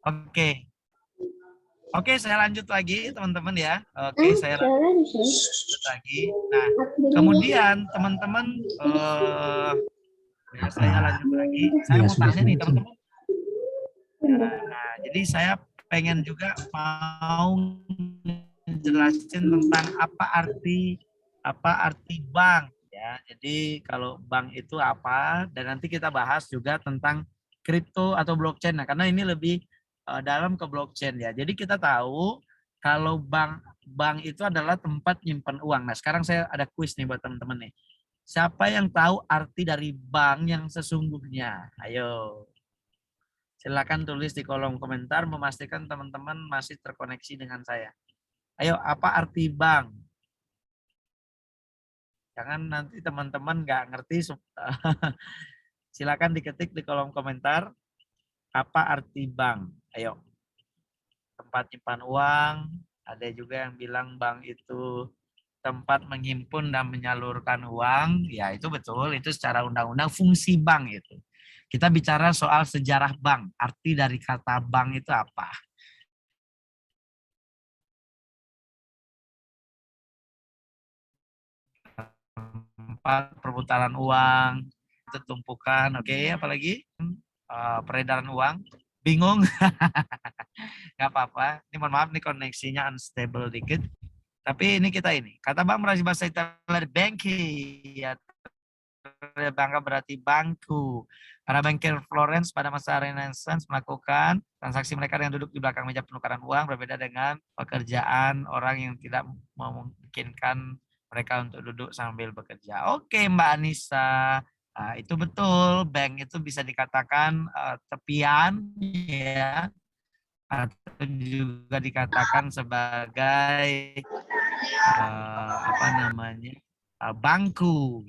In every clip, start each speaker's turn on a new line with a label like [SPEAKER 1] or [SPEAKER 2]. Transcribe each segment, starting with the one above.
[SPEAKER 1] Oke. Oke, saya lanjut lagi teman-teman ya. Oke, saya lanjut lagi. Nah, kemudian teman-teman, saya lanjut lagi. Saya
[SPEAKER 2] Ya,
[SPEAKER 1] mau
[SPEAKER 2] sudah
[SPEAKER 1] tanya nih
[SPEAKER 2] selesai.
[SPEAKER 1] teman-teman. Nah, jadi saya pengen juga mau jelasin tentang apa arti bank ya. Jadi kalau bank itu apa, dan nanti kita bahas juga tentang kripto atau blockchain. Nah, karena ini lebih dalam ke blockchain ya. Jadi kita tahu kalau bank itu adalah tempat nyimpan uang. Nah, sekarang saya ada kuis nih buat teman-teman nih. Siapa yang tahu arti dari bank yang sesungguhnya? Ayo. Silakan tulis di kolom komentar, memastikan teman-teman masih terkoneksi dengan saya. Ayo, apa arti bank? Jangan nanti teman-teman nggak ngerti. Silakan diketik di kolom komentar, apa arti bank? Ayo, tempat simpan uang. Ada juga yang bilang bank itu tempat menghimpun dan menyalurkan uang. Ya, itu betul. Itu secara undang-undang fungsi bank itu. Kita bicara soal sejarah bank. Arti dari kata bank itu apa? Tempat perputaran uang, itu tumpukan, oke, apalagi peredaran uang, bingung, nggak apa-apa. Ini mohon maaf nih koneksinya unstable dikit. Tapi ini kata bank berarti bahasa Italia banki, ya bangka berarti bangku. Para bankir Florence pada masa Renaissance melakukan transaksi mereka yang duduk di belakang meja penukaran uang, berbeda dengan pekerjaan orang yang tidak memungkinkan mereka untuk duduk sambil bekerja. Oke, Mbak Anissa. Nah, itu betul, bank itu bisa dikatakan tepian ya, atau juga dikatakan sebagai apa namanya, bangku.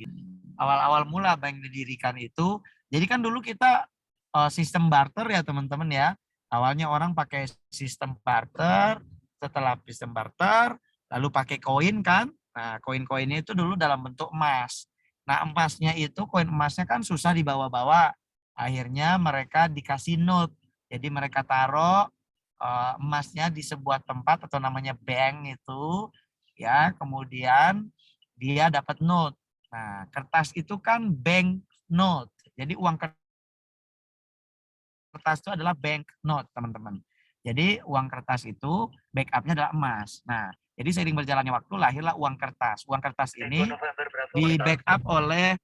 [SPEAKER 1] Awal-awal mula bank didirikan itu, jadi kan dulu kita sistem barter ya teman-teman ya. Awalnya orang pakai sistem barter, setelah sistem barter, lalu pakai koin kan. Nah, koin-koinnya itu dulu dalam bentuk emas. Nah, emasnya itu, koin emasnya kan susah dibawa-bawa. Akhirnya mereka dikasih note. Jadi mereka taruh emasnya di sebuah tempat atau namanya bank itu, ya, kemudian dia dapat note. Nah, kertas itu kan bank note. Jadi uang kertas itu adalah bank note, teman-teman. Jadi uang kertas itu backupnya adalah emas. Nah, jadi seiring berjalannya waktu lahirlah uang kertas. Uang kertas ini di backup oleh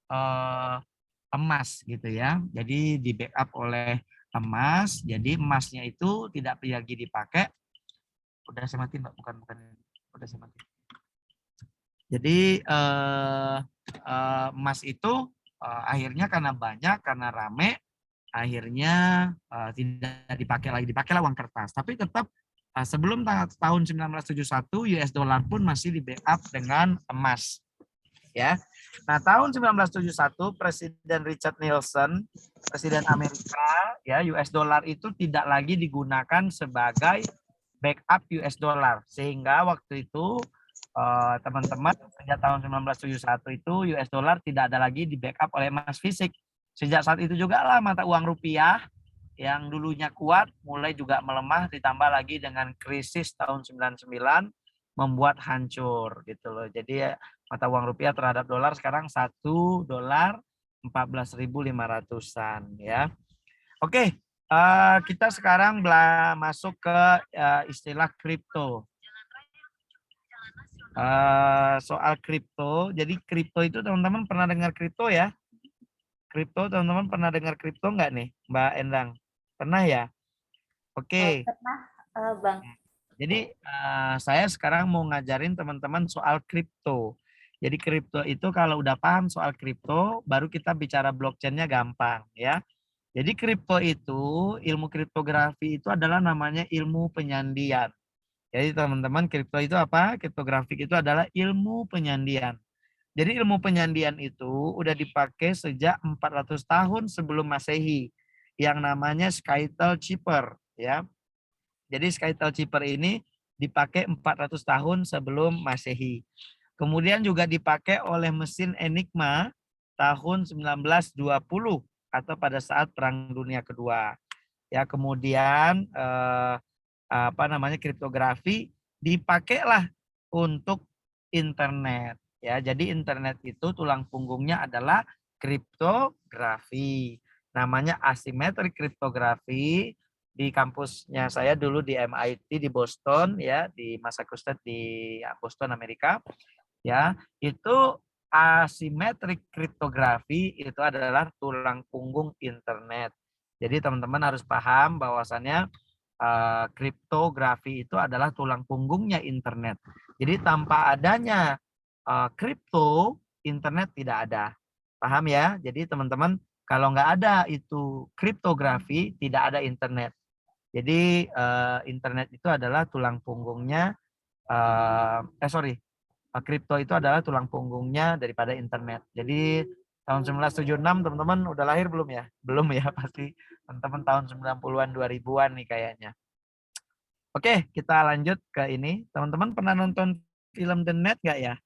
[SPEAKER 1] emas gitu ya. Jadi di backup oleh emas. Jadi emasnya itu tidak lagi dipakai. Udah saya matiin, Mbak, bukan udah saya matiin. Jadi emas itu akhirnya karena banyak, karena rame, akhirnya tidak dipakai lagi, dipakailah uang kertas. Tapi tetap sebelum tahun 1971 US dollar pun masih di backup dengan emas. Ya. Nah, tahun 1971 Presiden Richard Nixon, Presiden Amerika, ya, US dollar itu tidak lagi digunakan sebagai backup US dollar, sehingga waktu itu teman-teman sejak tahun 1971 itu US dollar tidak ada lagi di backup oleh emas fisik. Sejak saat itu juga lah mata uang rupiah yang dulunya kuat mulai juga melemah, ditambah lagi dengan krisis tahun 99 membuat hancur gitu loh. Jadi mata uang rupiah terhadap dolar sekarang 1 dolar 14.500-an ya. Oke, kita sekarang masuk ke istilah kripto. Soal kripto, jadi kripto itu teman-teman pernah dengar kripto ya? Kripto teman-teman pernah dengar kripto nggak nih, Mbak Endang? Pernah ya? Oke.
[SPEAKER 3] Pernah, Bang.
[SPEAKER 1] Jadi saya sekarang mau ngajarin teman-teman soal kripto. Jadi kripto itu kalau udah paham soal kripto, baru kita bicara blockchain-nya gampang ya. Jadi kripto itu, ilmu kriptografi itu adalah namanya ilmu penyandian. Jadi teman-teman, kripto itu apa? Kriptografi itu adalah ilmu penyandian. Jadi ilmu penyandian itu udah dipakai sejak 400 tahun sebelum Masehi yang namanya Skytel Cheaper ya. Jadi Skytel Cheaper ini dipakai 400 tahun sebelum Masehi. Kemudian juga dipakai oleh mesin Enigma tahun 1920 atau pada saat Perang Dunia Kedua. ya. Kemudian apa namanya, kriptografi dipakailah untuk internet, ya. Jadi internet itu tulang punggungnya adalah kriptografi. Namanya asymmetric kriptografi. Di kampusnya saya dulu di MIT di Boston, ya, di Massachusetts di Boston Amerika, ya. Itu asymmetric kriptografi itu adalah tulang punggung internet. Jadi teman-teman harus paham bahwasannya kriptografi itu adalah tulang punggungnya internet. Jadi tanpa adanya kripto, internet tidak ada. Paham ya? Jadi teman-teman, kalau nggak ada itu kriptografi, tidak ada internet. Jadi internet itu adalah tulang punggungnya, kripto itu adalah tulang punggungnya daripada internet. Jadi tahun 1976 teman-teman udah lahir belum ya? Belum ya, pasti teman-teman tahun 90-an 2000-an nih kayaknya. Oke, kita lanjut ke ini. Teman-teman pernah nonton film The Net nggak ya?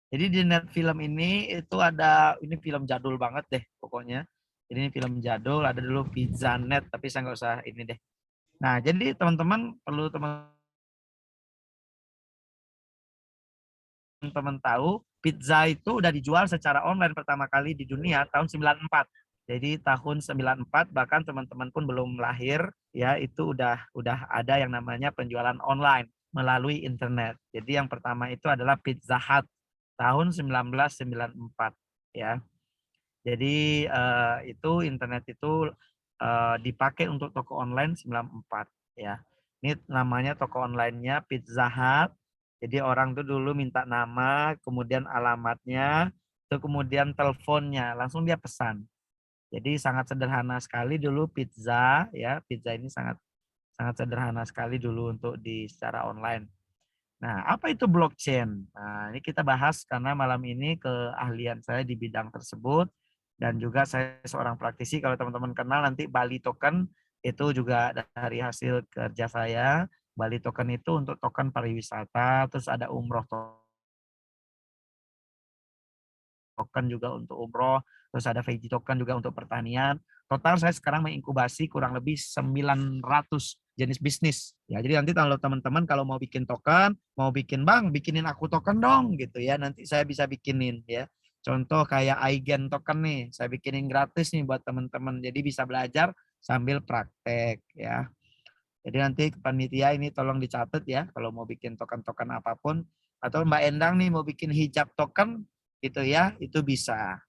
[SPEAKER 1] Jadi di Net film ini itu ada, ini film jadul banget deh pokoknya. Jadi ini film jadul, ada dulu Pizza Net, tapi saya nggak usah ini deh. Nah, jadi teman-teman perlu teman-teman tahu, pizza itu udah dijual secara online pertama kali di dunia tahun 94. Jadi tahun 94 bahkan teman-teman pun belum lahir, ya, itu udah ada yang namanya penjualan online melalui internet. Jadi yang pertama itu adalah Pizza Hut tahun 1994, ya. Jadi itu internet itu dipakai untuk toko online 94, ya. Ini namanya toko online-nya Pizza Hut. Jadi orang tuh dulu minta nama, kemudian alamatnya, itu kemudian teleponnya, langsung dia pesan. Jadi sangat sederhana sekali dulu pizza, ya. Pizza ini sangat sangat sederhana sekali dulu untuk di secara online. Nah, apa itu blockchain? Nah, ini kita bahas karena malam ini keahlian saya di bidang tersebut dan juga saya seorang praktisi. Kalau teman-teman kenal nanti Bali Token itu juga dari hasil kerja saya. Bali Token itu untuk token pariwisata, terus ada umroh token juga untuk umroh, terus ada veggie token juga untuk pertanian. Total saya sekarang menginkubasi kurang lebih 900 jenis bisnis. Ya, jadi nanti kalau teman-teman kalau mau bikin token, mau bikin bang, bikinin aku token dong gitu ya. Nanti saya bisa bikinin ya. Contoh kayak iGen token nih, saya bikinin gratis nih buat teman-teman. Jadi bisa belajar sambil praktek ya. Jadi nanti panitia ini tolong dicatat ya kalau mau bikin token-token apapun. Atau Mbak Endang nih mau bikin hijab token gitu ya, itu bisa.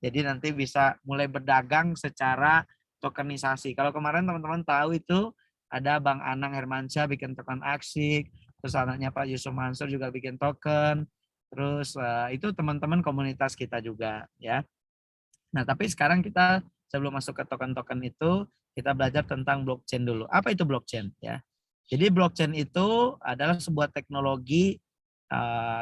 [SPEAKER 1] Jadi nanti bisa mulai berdagang secara tokenisasi. Kalau kemarin teman-teman tahu itu ada Bang Anang Hermansyah bikin token Aksik, terus anaknya Pak Yusuf Mansur juga bikin token, terus itu teman-teman komunitas kita juga ya. Nah tapi sekarang kita sebelum masuk ke token-token itu, kita belajar tentang blockchain dulu. Apa itu blockchain ya? Jadi blockchain itu adalah sebuah teknologi,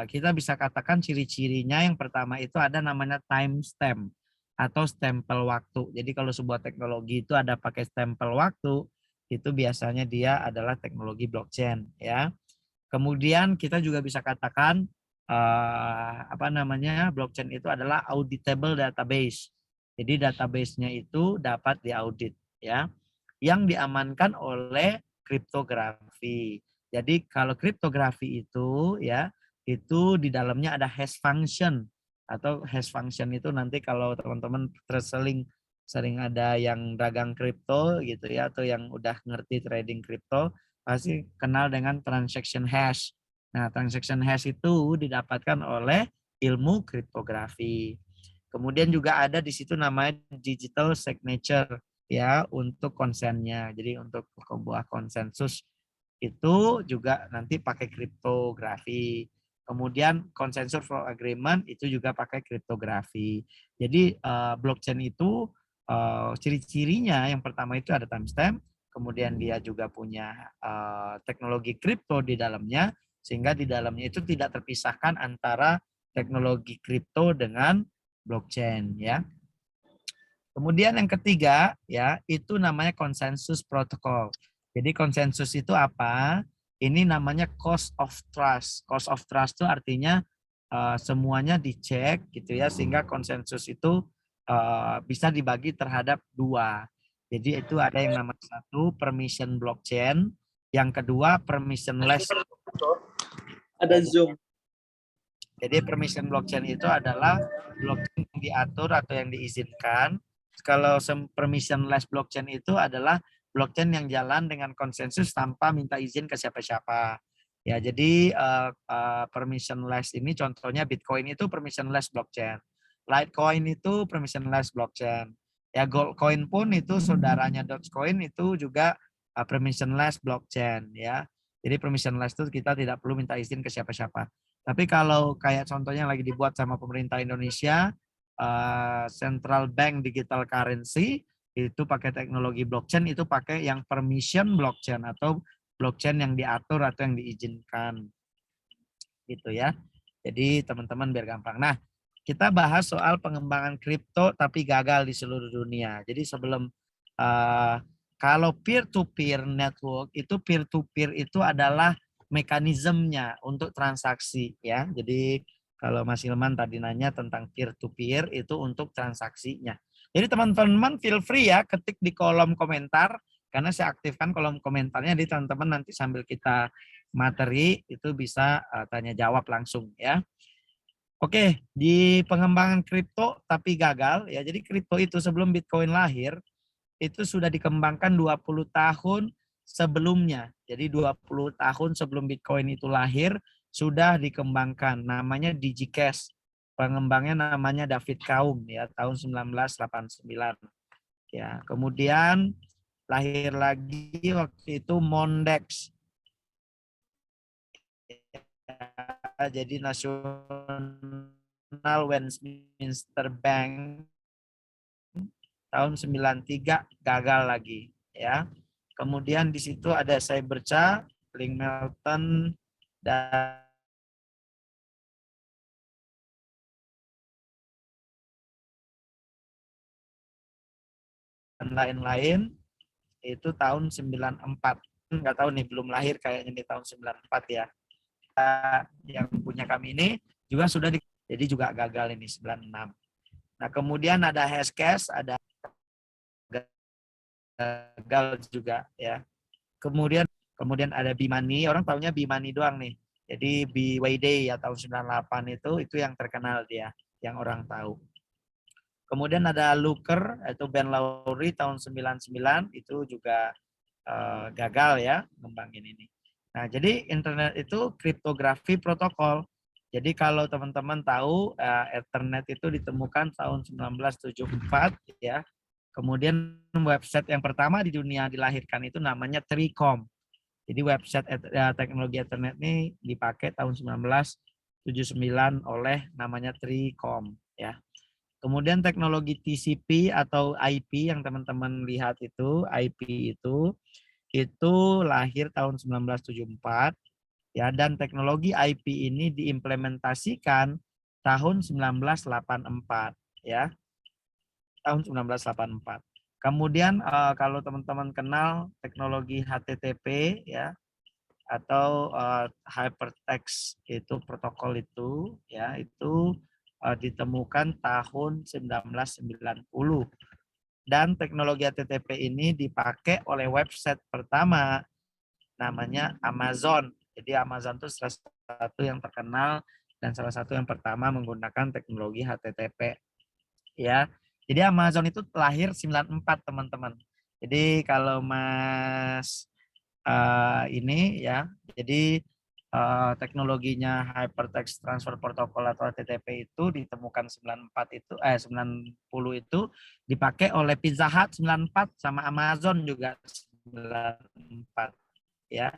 [SPEAKER 1] kita bisa katakan ciri-cirinya yang pertama itu ada namanya timestamp atau stempel waktu. Jadi kalau sebuah teknologi itu ada pakai stempel waktu, itu biasanya dia adalah teknologi blockchain ya. Kemudian kita juga bisa katakan apa namanya, blockchain itu adalah auditable database. Jadi database-nya itu dapat diaudit ya, yang diamankan oleh kriptografi. Jadi kalau kriptografi itu ya, itu di dalamnya ada hash function, atau hash function itu nanti kalau teman-teman sering ada yang dagang kripto gitu ya, atau yang udah ngerti trading kripto pasti kenal dengan transaction hash. Nah, transaction hash itu didapatkan oleh ilmu kriptografi. Kemudian juga ada di situ namanya digital signature ya untuk konsennya. Jadi untuk sebuah konsensus itu juga nanti pakai kriptografi. Kemudian consensus for agreement itu juga pakai kriptografi. Jadi blockchain itu ciri-cirinya yang pertama itu ada timestamp, kemudian dia juga punya teknologi kripto di dalamnya, sehingga di dalamnya itu tidak terpisahkan antara teknologi kripto dengan blockchain ya. Kemudian yang ketiga ya, itu namanya konsensus protokol. Jadi konsensus itu apa? Ini namanya cost of trust. Cost of trust itu artinya semuanya dicek gitu ya, sehingga konsensus itu bisa dibagi terhadap dua. Jadi itu ada yang nama satu permission blockchain, yang kedua permissionless.
[SPEAKER 2] Ada Zoom.
[SPEAKER 1] Jadi permission blockchain itu adalah blockchain yang diatur atau yang diizinkan. Kalau permissionless blockchain itu adalah blockchain yang jalan dengan konsensus tanpa minta izin ke siapa-siapa. Ya, jadi permissionless ini contohnya Bitcoin itu permissionless blockchain. Litecoin itu permissionless blockchain. Ya, Goldcoin pun itu saudaranya Dogecoin itu juga permissionless blockchain ya. Jadi permissionless itu kita tidak perlu minta izin ke siapa-siapa. Tapi kalau kayak contohnya lagi dibuat sama pemerintah Indonesia, Central Bank Digital Currency, itu pakai teknologi blockchain, itu pakai yang permission blockchain atau blockchain yang diatur atau yang diizinkan. Gitu ya. Jadi teman-teman biar gampang. Nah, kita bahas soal pengembangan kripto tapi gagal di seluruh dunia. Jadi sebelum kalau peer-to-peer network itu peer-to-peer itu adalah mekanismenya untuk transaksi ya. Jadi kalau Mas Ilman tadi nanya tentang peer-to-peer itu untuk transaksinya. Jadi teman-teman feel free ya ketik di kolom komentar karena saya aktifkan kolom komentarnya. Jadi teman-teman nanti sambil kita materi itu bisa tanya jawab langsung ya. Oke, di pengembangan kripto tapi gagal ya. Jadi kripto itu sebelum Bitcoin lahir itu sudah dikembangkan 20 tahun sebelumnya. Jadi 20 tahun sebelum Bitcoin itu lahir sudah dikembangkan. Namanya DigiCash. Pengembangnya namanya David Kaum ya tahun 1989. Ya, kemudian lahir lagi waktu itu Mondex. Jadi National Westminster Bank tahun 93 gagal lagi ya. Kemudian di situ ada Cybercha, Link Melton dan lain-lain itu tahun 94. Enggak tahu nih belum lahir kayaknya di tahun 94 ya. Yang punya kami ini juga sudah jadi juga gagal ini 96. Nah, kemudian ada Hashcash, ada gagal juga ya. Kemudian ada Bimani, orang tahunya Bimani doang nih. Jadi BYD ya tahun 98 itu yang terkenal dia, yang orang tahu. Kemudian ada Looker, itu Ben Lowry tahun 99 itu juga gagal ya ngembangin ini. Nah, jadi internet itu kriptografi protokol. Jadi kalau teman-teman tahu Ethernet itu ditemukan tahun 1974 ya. Kemudian website yang pertama di dunia dilahirkan itu namanya Tricom. Jadi website teknologi Ethernet ini dipakai tahun 1979 oleh namanya Tricom ya. Kemudian teknologi TCP atau IP yang teman-teman lihat itu, IP itu lahir tahun 1974 ya, dan teknologi IP ini diimplementasikan tahun 1984 ya. Tahun 1984. Kemudian kalau teman-teman kenal teknologi HTTP ya atau hypertext itu protokol itu ya itu ditemukan tahun 1990 dan teknologi HTTP ini dipakai oleh website pertama namanya Amazon. Jadi Amazon itu salah satu yang terkenal dan salah satu yang pertama menggunakan teknologi HTTP ya. Jadi Amazon itu lahir 94 teman-teman. Jadi kalau Mas ini ya, jadi teknologinya Hypertext Transfer Protocol atau HTTP itu ditemukan 90 itu dipakai oleh Pizza Hut 94 sama Amazon juga 94 ya.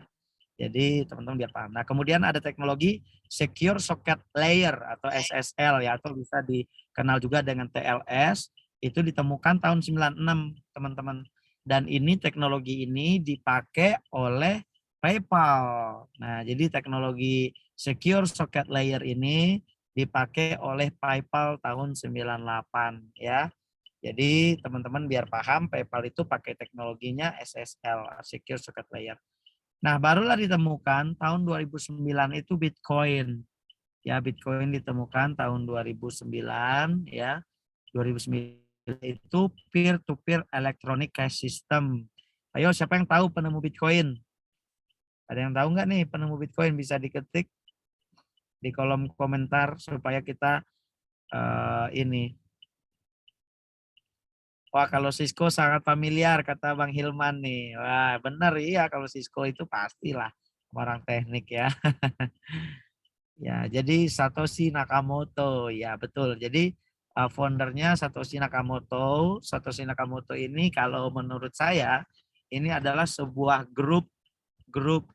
[SPEAKER 1] Jadi teman-teman biar paham. Nah, kemudian ada teknologi Secure Socket Layer atau SSL ya, atau bisa dikenal juga dengan TLS, itu ditemukan tahun 96 teman-teman. Dan ini teknologi ini dipakai oleh PayPal. Nah, jadi teknologi Secure Socket Layer ini dipakai oleh PayPal tahun 98 ya. Jadi teman-teman biar paham PayPal itu pakai teknologinya SSL, Secure Socket Layer. Nah, barulah ditemukan tahun 2009 itu Bitcoin. Ya, Bitcoin ditemukan tahun 2009 ya. 2009 itu peer-to-peer electronic cash system. Ayo, siapa yang tahu penemu Bitcoin? Ada yang tahu nggak nih penemu Bitcoin? Bisa diketik di kolom komentar supaya kita ini. Wah, kalau Cisco sangat familiar, kata Bang Hilman nih. Wah, benar iya, kalau Cisco itu pastilah orang teknik ya. Ya, jadi Satoshi Nakamoto, ya betul. Jadi foundernya Satoshi Nakamoto. Satoshi Nakamoto ini kalau menurut saya ini adalah sebuah grup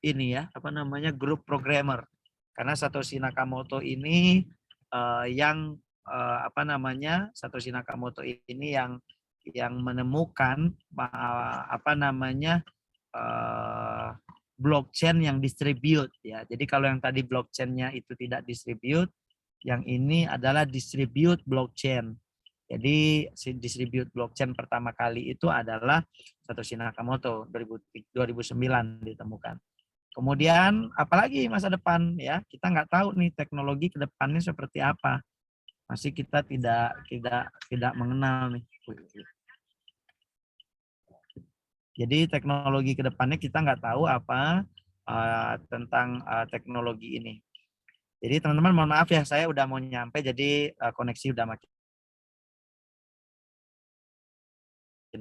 [SPEAKER 1] ini ya, apa namanya, grup programmer. Karena Satoshi Nakamoto ini apa namanya, Satoshi Nakamoto ini yang menemukan apa namanya blockchain yang distribute ya. Jadi kalau yang tadi blockchainnya itu tidak distribute, yang ini adalah distribute blockchain. Jadi si distribute blockchain pertama kali itu adalah Satoshi Nakamoto 2009 ditemukan. Kemudian apalagi masa depan ya, kita nggak tahu nih teknologi ke depannya seperti apa. Masih kita tidak mengenal nih. Jadi teknologi ke depannya kita nggak tahu apa tentang teknologi ini. Jadi teman-teman mohon maaf ya, saya udah mau nyampe, jadi koneksi udah makin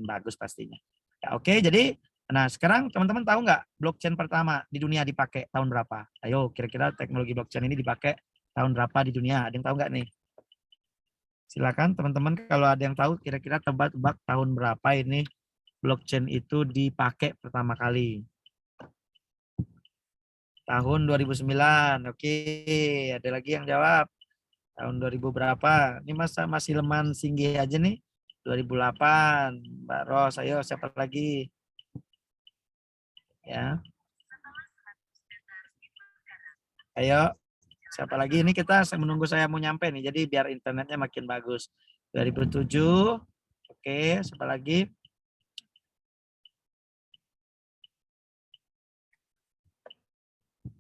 [SPEAKER 1] bagus pastinya. Ya, oke, jadi nah sekarang teman-teman tahu nggak blockchain pertama di dunia dipakai tahun berapa? Ayo kira-kira teknologi blockchain ini dipakai tahun berapa di dunia? Ada yang tahu nggak nih? Silakan teman-teman kalau ada yang tahu kira-kira tebak-tebak tahun berapa ini blockchain itu dipakai pertama kali. Tahun 2009. Oke, ada lagi yang jawab. Tahun 2000 berapa? Ini masih Leman Singgi aja nih. 2008. Mbak Ros, ayo siapa lagi? Ya. Ayo, siapa lagi? Ini kita menunggu saya mau nyampe nih. Jadi biar internetnya makin bagus. 2007. Oke, siapa lagi?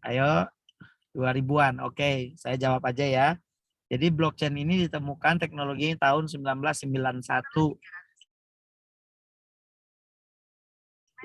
[SPEAKER 1] Ayo, 2000-an. Oke, saya jawab aja ya. Jadi blockchain ini ditemukan teknologi tahun 1991.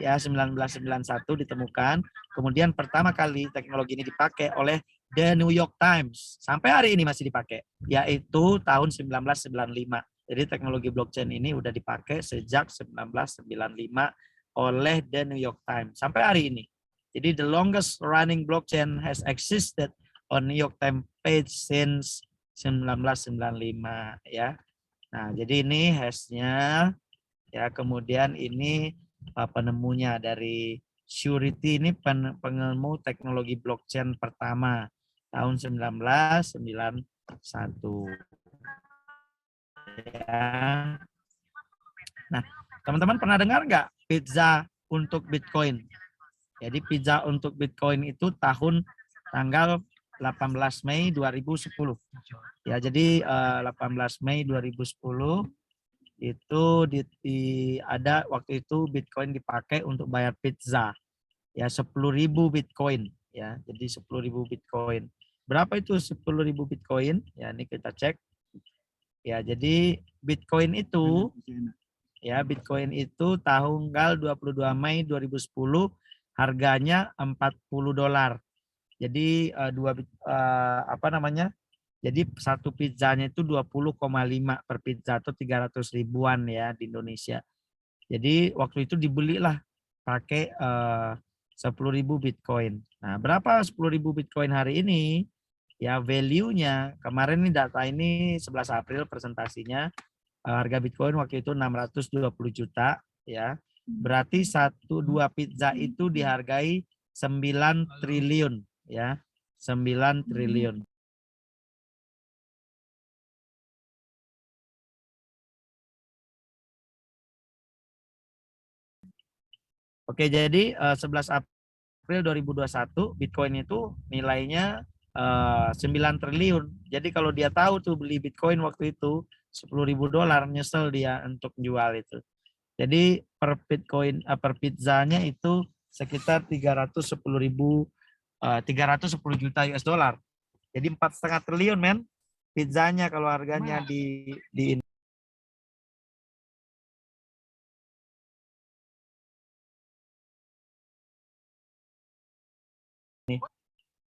[SPEAKER 1] Ya, 1991 ditemukan. Kemudian pertama kali teknologi ini dipakai oleh The New York Times. Sampai hari ini masih dipakai, yaitu tahun 1995. Jadi teknologi blockchain ini udah dipakai sejak 1995 oleh The New York Times sampai hari ini. Jadi the longest running blockchain has existed on New York Times page since 1995 ya. Nah, jadi ini hash-nya ya, kemudian ini penemunya dari Surety, ini penemu teknologi blockchain pertama tahun 1991 ya. Nah, teman-teman pernah dengar nggak pizza untuk Bitcoin? Jadi pizza untuk Bitcoin itu tanggal 18 Mei 2010. Ya, jadi 18 Mei 2010 itu ada waktu itu Bitcoin dipakai untuk bayar pizza. Ya, 10.000 Bitcoin ya. Jadi 10.000 Bitcoin. Berapa itu 10.000 Bitcoin? Ya, ini kita cek. Ya, jadi Bitcoin itu tanggal 22 Mei 2010 harganya $40. Jadi apa namanya? Jadi satu pizzanya itu 20,5 per pizza atau 300 ribuan ya di Indonesia. Jadi waktu itu dibelilah pakai 10.000 Bitcoin. Nah, berapa 10.000 Bitcoin hari ini? Ya value-nya kemarin nih, data ini 11 April presentasinya, harga Bitcoin waktu itu 620 juta ya. Berarti 2 pizza itu dihargai 9 triliun ya. 9 triliun. Oke, jadi 11 April 2021 Bitcoin itu nilainya 9 triliun. Jadi kalau dia tahu tuh beli Bitcoin waktu itu $10.000, nyesel dia untuk jual itu. Jadi per Bitcoin per pizzanya itu sekitar 310 juta US dollar. Jadi 4,5 triliun men pizzanya kalau harganya di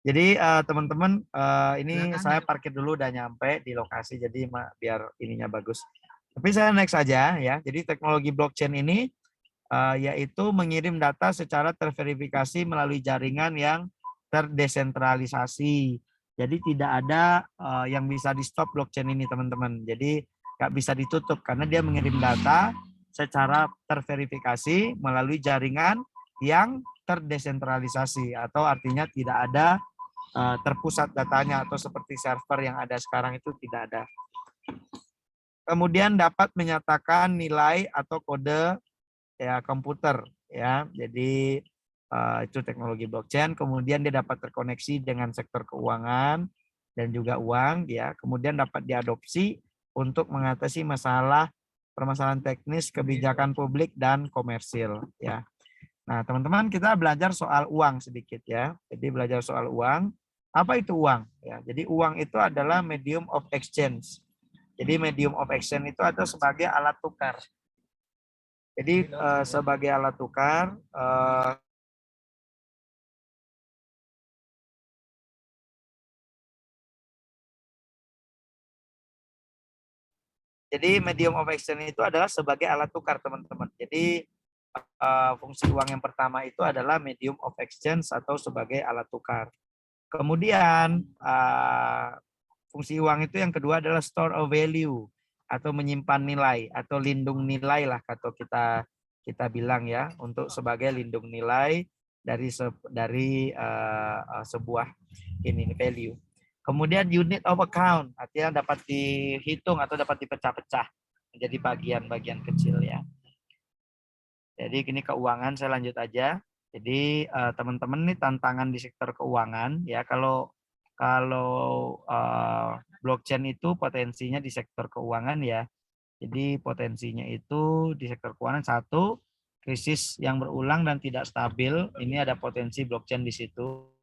[SPEAKER 1] Jadi teman-teman ini saya parkir dulu udah nyampe di lokasi jadi biar ininya bagus. Tapi saya next aja ya. Jadi teknologi blockchain ini yaitu mengirim data secara terverifikasi melalui jaringan yang terdesentralisasi. Jadi tidak ada yang bisa di stop blockchain ini teman-teman. Jadi nggak bisa ditutup karena dia mengirim data secara terverifikasi melalui jaringan yang terdesentralisasi atau artinya tidak ada terpusat datanya atau seperti server yang ada sekarang itu tidak ada. Kemudian dapat menyatakan nilai atau kode ya komputer ya. Jadi itu teknologi blockchain. Kemudian dia dapat terkoneksi dengan sektor keuangan dan juga uang ya. Kemudian dapat diadopsi untuk mengatasi permasalahan teknis kebijakan publik dan komersil ya. Nah, teman-teman kita belajar soal uang sedikit ya. Jadi belajar soal uang. Apa itu uang? Ya, jadi uang itu adalah medium of exchange. Jadi medium of exchange itu ada sebagai alat tukar. Jadi sebagai alat tukar, jadi medium of exchange itu adalah sebagai alat tukar teman-teman. Jadi fungsi uang yang pertama itu adalah medium of exchange atau sebagai alat tukar. Kemudian fungsi uang itu yang kedua adalah store of value atau menyimpan nilai atau lindung nilai lah atau kita bilang ya untuk sebagai lindung nilai dari sebuah ini value. Kemudian unit of account artinya dapat dihitung atau dapat dipecah-pecah menjadi bagian-bagian kecil ya. Jadi ini keuangan saya lanjut aja. Jadi teman-teman ini tantangan di sektor keuangan ya kalau blockchain itu potensinya di sektor keuangan ya. Jadi potensinya itu di sektor keuangan satu krisis yang berulang dan tidak stabil. Ini ada potensi blockchain di situ.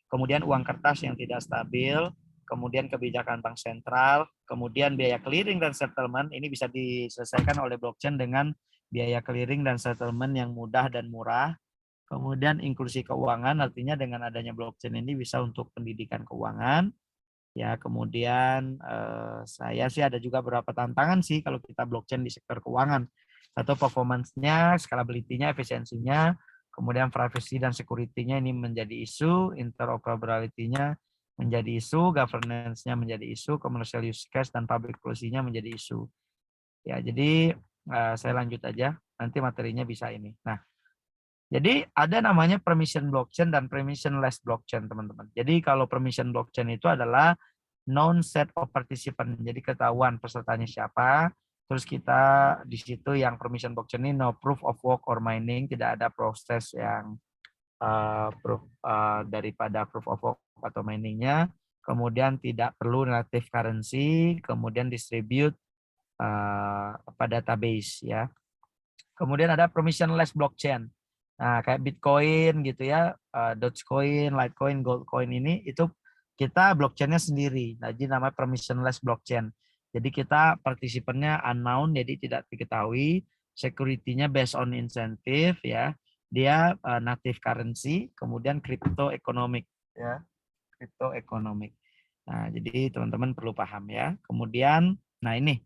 [SPEAKER 1] Kemudian uang kertas yang tidak stabil, kemudian kebijakan bank sentral, kemudian biaya clearing dan settlement ini bisa diselesaikan oleh blockchain dengan biaya clearing dan settlement yang mudah dan murah. Kemudian inklusi keuangan artinya dengan adanya blockchain ini bisa untuk pendidikan keuangan. Ya, kemudian saya sih ada juga beberapa tantangan sih kalau kita blockchain di sektor keuangan. Satu performance-nya, scalability-nya, efisiensinya, kemudian privacy dan security-nya ini menjadi isu, interoperability-nya menjadi isu, governance-nya menjadi isu, commercial use case dan public policy-nya menjadi isu. Ya, jadi saya lanjut aja, nanti materinya bisa ini. Nah, jadi ada namanya permission blockchain dan permissionless blockchain, teman-teman. Jadi kalau permission blockchain itu adalah known set of participant. Jadi ketahuan pesertanya siapa. Terus kita di situ yang permission blockchain ini no proof of work or mining, tidak ada proses yang daripada proof of work atau miningnya. Kemudian tidak perlu native currency, kemudian distribute pada database ya. Kemudian ada permissionless blockchain. Nah, kayak Bitcoin gitu ya, Dogecoin, Litecoin, Goldcoin ini itu kita blockchain-nya sendiri. Jadi namanya permissionless blockchain. Jadi kita partisipannya unknown, jadi tidak diketahui. Security-nya based on incentive ya. Dia native currency, kemudian crypto economic ya. Crypto economic. Nah, jadi teman-teman perlu paham ya. Kemudian, nah ini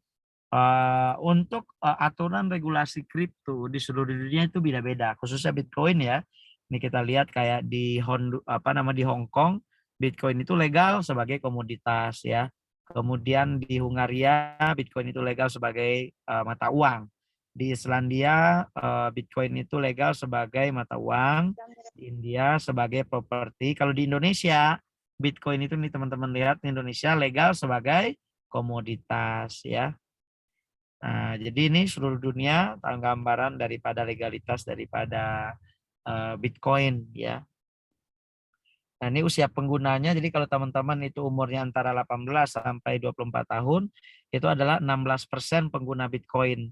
[SPEAKER 1] untuk aturan regulasi kripto di seluruh dunia itu beda-beda, khususnya Bitcoin ya. Ini kita lihat kayak di Hong Kong, Bitcoin itu legal sebagai komoditas ya. Kemudian di Hungaria, Bitcoin itu legal sebagai mata uang. Di Islandia, Bitcoin itu legal sebagai mata uang. Di India sebagai properti. Kalau di Indonesia, Bitcoin itu nih teman-teman lihat, di Indonesia legal sebagai komoditas ya. Nah, jadi ini seluruh dunia gambaran daripada legalitas daripada Bitcoin ya. Nah, ini usia penggunanya. Jadi kalau teman-teman itu umurnya antara 18 sampai 24 tahun, itu adalah 16% pengguna Bitcoin.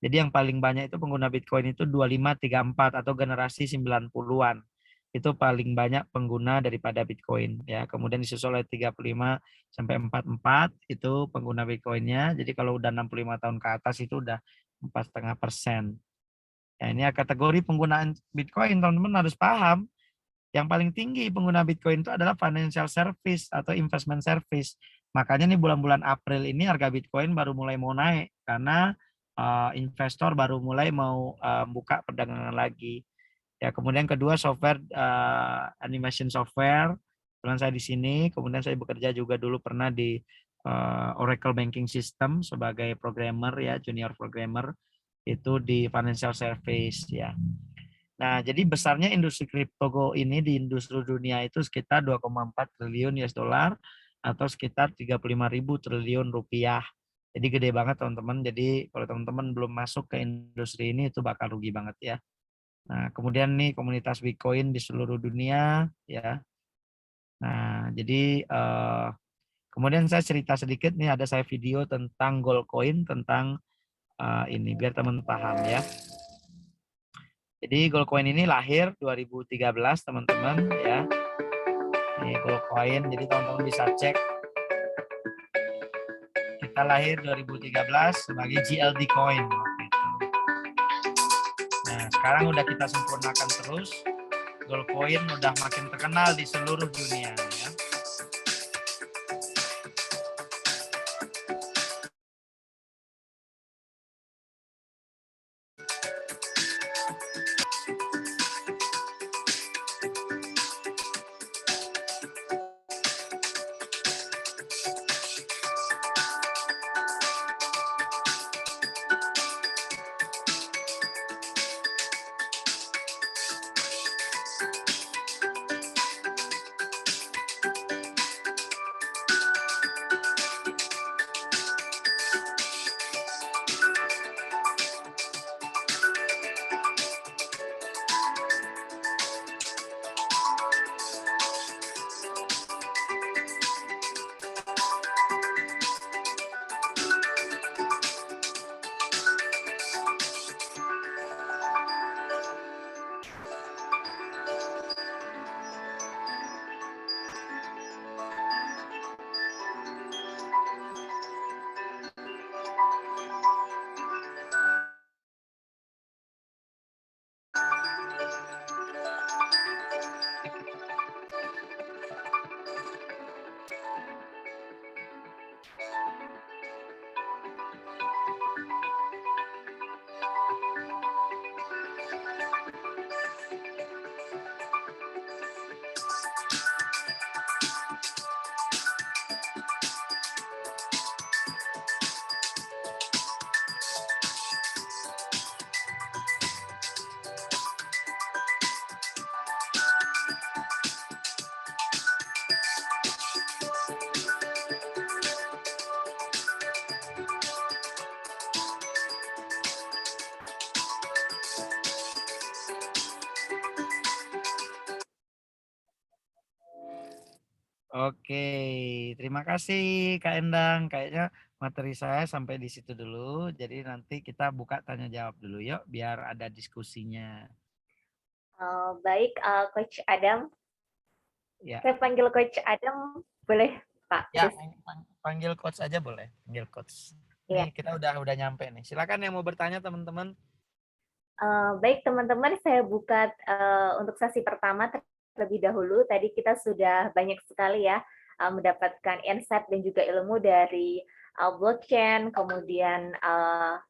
[SPEAKER 1] Jadi yang paling banyak itu pengguna Bitcoin itu 2534 atau generasi 90-an. Itu paling banyak pengguna daripada Bitcoin ya. Kemudian disusul oleh 35 sampai 44 itu pengguna Bitcoinnya. Jadi kalau udah 65 tahun ke atas itu udah 4,5%. Ya, ini kategori penggunaan Bitcoin teman-teman harus paham. yang paling tinggi pengguna Bitcoin itu adalah financial service atau investment service. Makanya nih bulan-bulan April ini harga Bitcoin baru mulai mau naik karena investor baru mulai mau buka perdagangan lagi. Ya, kemudian kedua software animation software. Kebetulan saya di sini, kemudian saya bekerja juga dulu pernah di Oracle Banking System sebagai programmer ya, junior programmer itu di financial service ya. Nah, jadi besarnya industri kripto ini di industri dunia itu sekitar 2,4 triliun US dollar atau sekitar 35.000 triliun rupiah. Jadi gede banget teman-teman. Jadi kalau teman-teman belum masuk ke industri ini itu bakal rugi banget ya. Nah, kemudian nih komunitas Bitcoin di seluruh dunia ya. Nah, jadi kemudian saya cerita sedikit nih, ada saya video tentang gold coin, tentang ini biar teman paham ya. Jadi gold coin ini lahir 2013 teman-teman ya. Ini gold coin, jadi teman-teman bisa cek. Kita lahir 2013 sebagai GLD coin waktu itu. Nah, sekarang udah kita sempurnakan terus. Gold coin udah makin terkenal di seluruh dunia ya. Oke, terima kasih Kak Endang. Kayaknya materi saya sampai di situ dulu. Jadi nanti kita buka tanya jawab dulu yuk, biar ada diskusinya.
[SPEAKER 3] Baik, Coach Adam.
[SPEAKER 1] Ya.
[SPEAKER 3] Saya panggil Coach Adam, boleh Pak?
[SPEAKER 1] Ya, panggil coach aja boleh. Panggil coach. Nih, kita udah nyampe nih. Silakan yang mau bertanya teman-teman.
[SPEAKER 3] Baik teman-teman, saya buka untuk sesi pertama terlebih dahulu. Tadi kita sudah banyak sekali ya mendapatkan insight dan juga ilmu dari blockchain, kemudian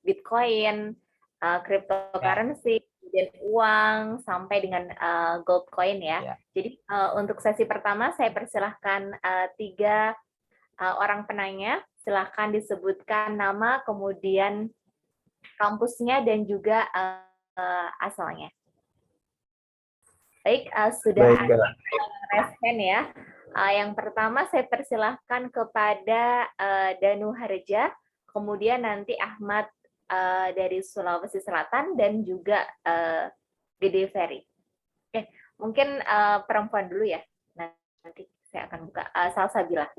[SPEAKER 3] Bitcoin, cryptocurrency, kemudian uang, sampai dengan gold coin ya. Jadi untuk sesi pertama saya persilahkan 3 orang penanya. Silahkan disebutkan nama, kemudian kampusnya, dan juga asalnya. Baik, sudah ada respon ya. Yang pertama saya persilahkan kepada Danu Harja, kemudian nanti Ahmad dari Sulawesi Selatan, dan juga Dede Ferry. Oke, mungkin perempuan dulu ya. Nanti saya akan buka. Salsabila.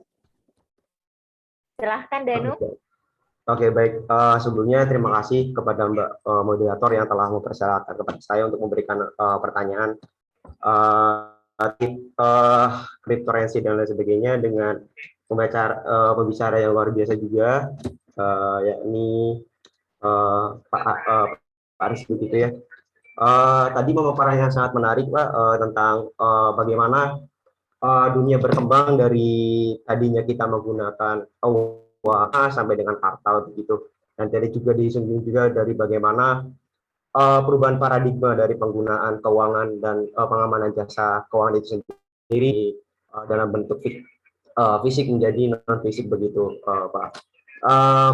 [SPEAKER 3] Silahkan Danu.
[SPEAKER 4] Oke, baik. Sebelumnya terima kasih kepada Mbak moderator yang telah mempersilahkan kepada saya untuk memberikan pertanyaan cryptocurrency dan lain sebagainya dengan pembicara yang luar biasa juga, yakni Pak Aris begitu ya. Tadi pemaparan yang sangat menarik Pak tentang bagaimana dunia berkembang dari tadinya kita menggunakan uang sampai dengan kartal begitu. Dan tadi juga disinggung juga dari bagaimana perubahan paradigma dari penggunaan keuangan dan pengamanan jasa keuangan itu sendiri dalam bentuk fisik menjadi non fisik begitu Pak.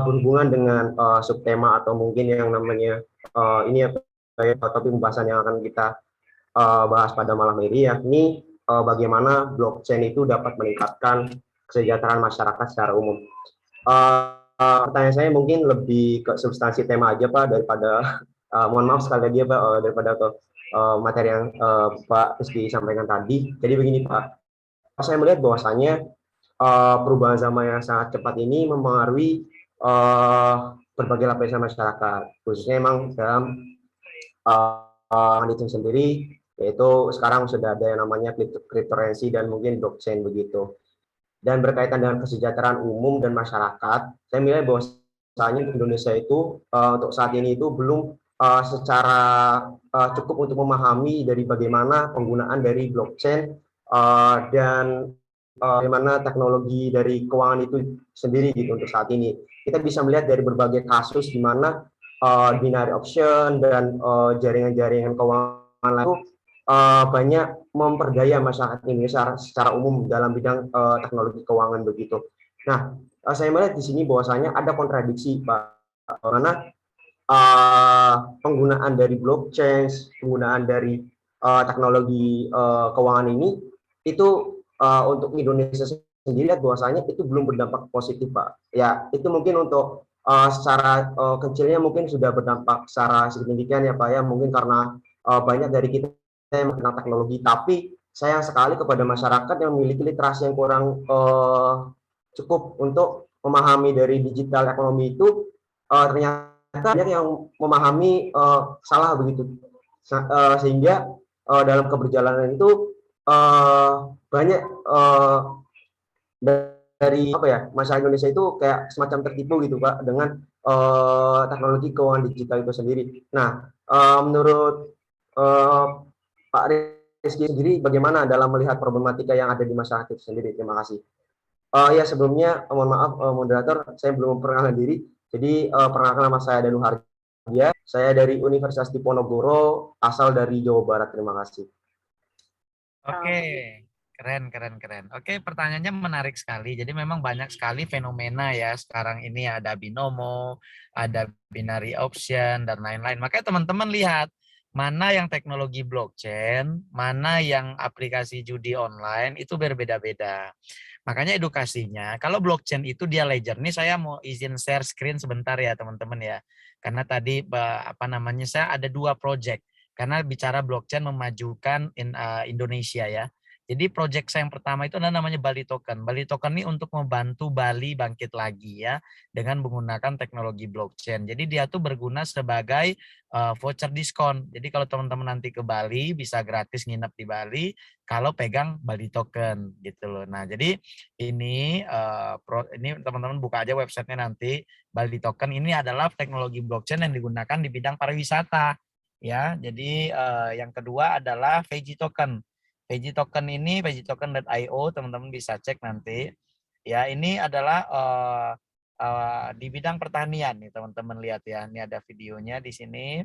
[SPEAKER 4] Berhubungan dengan subtema atau mungkin yang namanya ini ya topik pembahasan yang akan kita bahas pada malam ini, yakni bagaimana blockchain itu dapat meningkatkan kesejahteraan masyarakat secara umum. Pertanyaan saya mungkin lebih ke substansi tema aja Pak, daripada mohon maaf sekali lagi ya Pak, daripada ke materi yang Pak Rizky sampaikan tadi. Jadi begini Pak, saya melihat bahwasanya perubahan zaman yang sangat cepat ini mempengaruhi berbagai lapisan masyarakat, khususnya memang dalam itu sendiri, yaitu sekarang sudah ada yang namanya cryptocurrency dan mungkin blockchain begitu. Dan berkaitan dengan kesejahteraan umum dan masyarakat, saya melihat bahwasanya Indonesia itu untuk saat ini itu belum secara cukup untuk memahami dari bagaimana penggunaan dari blockchain dan bagaimana teknologi dari keuangan itu sendiri gitu untuk saat ini. Kita bisa melihat dari berbagai kasus di mana binary option dan jaringan-jaringan keuangan lain banyak memperdaya masyarakat Indonesia secara umum dalam bidang teknologi keuangan begitu. Nah, saya melihat di sini bahwasanya ada kontradiksi Pak, karena penggunaan dari blockchain, penggunaan dari teknologi keuangan ini itu untuk Indonesia sendiri bahwasanya itu belum berdampak positif Pak. Ya, itu mungkin untuk secara kecilnya mungkin sudah berdampak secara signifikan ya Pak ya, mungkin karena banyak dari kita yang mengenal teknologi, tapi sayang sekali kepada masyarakat yang memiliki literasi yang kurang cukup untuk memahami dari digital ekonomi itu ternyata banyak yang memahami salah begitu, sehingga dalam keberjalanan itu banyak dari apa ya, masyarakat Indonesia itu kayak semacam tertipu gitu Pak dengan teknologi keuangan digital itu sendiri. Nah, menurut Pak Rizky sendiri bagaimana dalam melihat problematika yang ada di masyarakat itu sendiri? Terima kasih. Ya sebelumnya mohon maaf moderator, saya belum memperkenalkan diri. Jadi perkenalkan nama saya Danu Hardia. Saya dari Universitas Diponegoro, asal dari Jawa Barat. Terima kasih.
[SPEAKER 1] Oke, keren. Oke, pertanyaannya menarik sekali. Jadi memang banyak sekali fenomena ya sekarang ini, ada binomo, ada binary option dan lain-lain. Makanya teman-teman lihat mana yang teknologi blockchain, mana yang aplikasi judi online itu berbeda-beda. Makanya edukasinya, kalau blockchain itu dia ledger. Ini saya mau izin share screen sebentar ya teman-teman ya. Karena tadi apa namanya, saya ada 2 project. Karena bicara blockchain memajukan Indonesia ya. Jadi project saya yang pertama itu adalah namanya Bali Token. Bali Token ini untuk membantu Bali bangkit lagi ya dengan menggunakan teknologi blockchain. Jadi dia tuh berguna sebagai voucher diskon. Jadi kalau teman-teman nanti ke Bali bisa gratis nginep di Bali kalau pegang Bali Token gitu loh. Nah, jadi ini ini teman-teman buka aja websitenya nanti. Bali Token ini adalah teknologi blockchain yang digunakan di bidang pariwisata. Ya, jadi yang kedua adalah Veggie Token. Veggie Token ini veggietoken.io, teman-teman bisa cek nanti. Ya, ini adalah di bidang pertanian nih teman-teman lihat ya. Ini ada videonya di sini.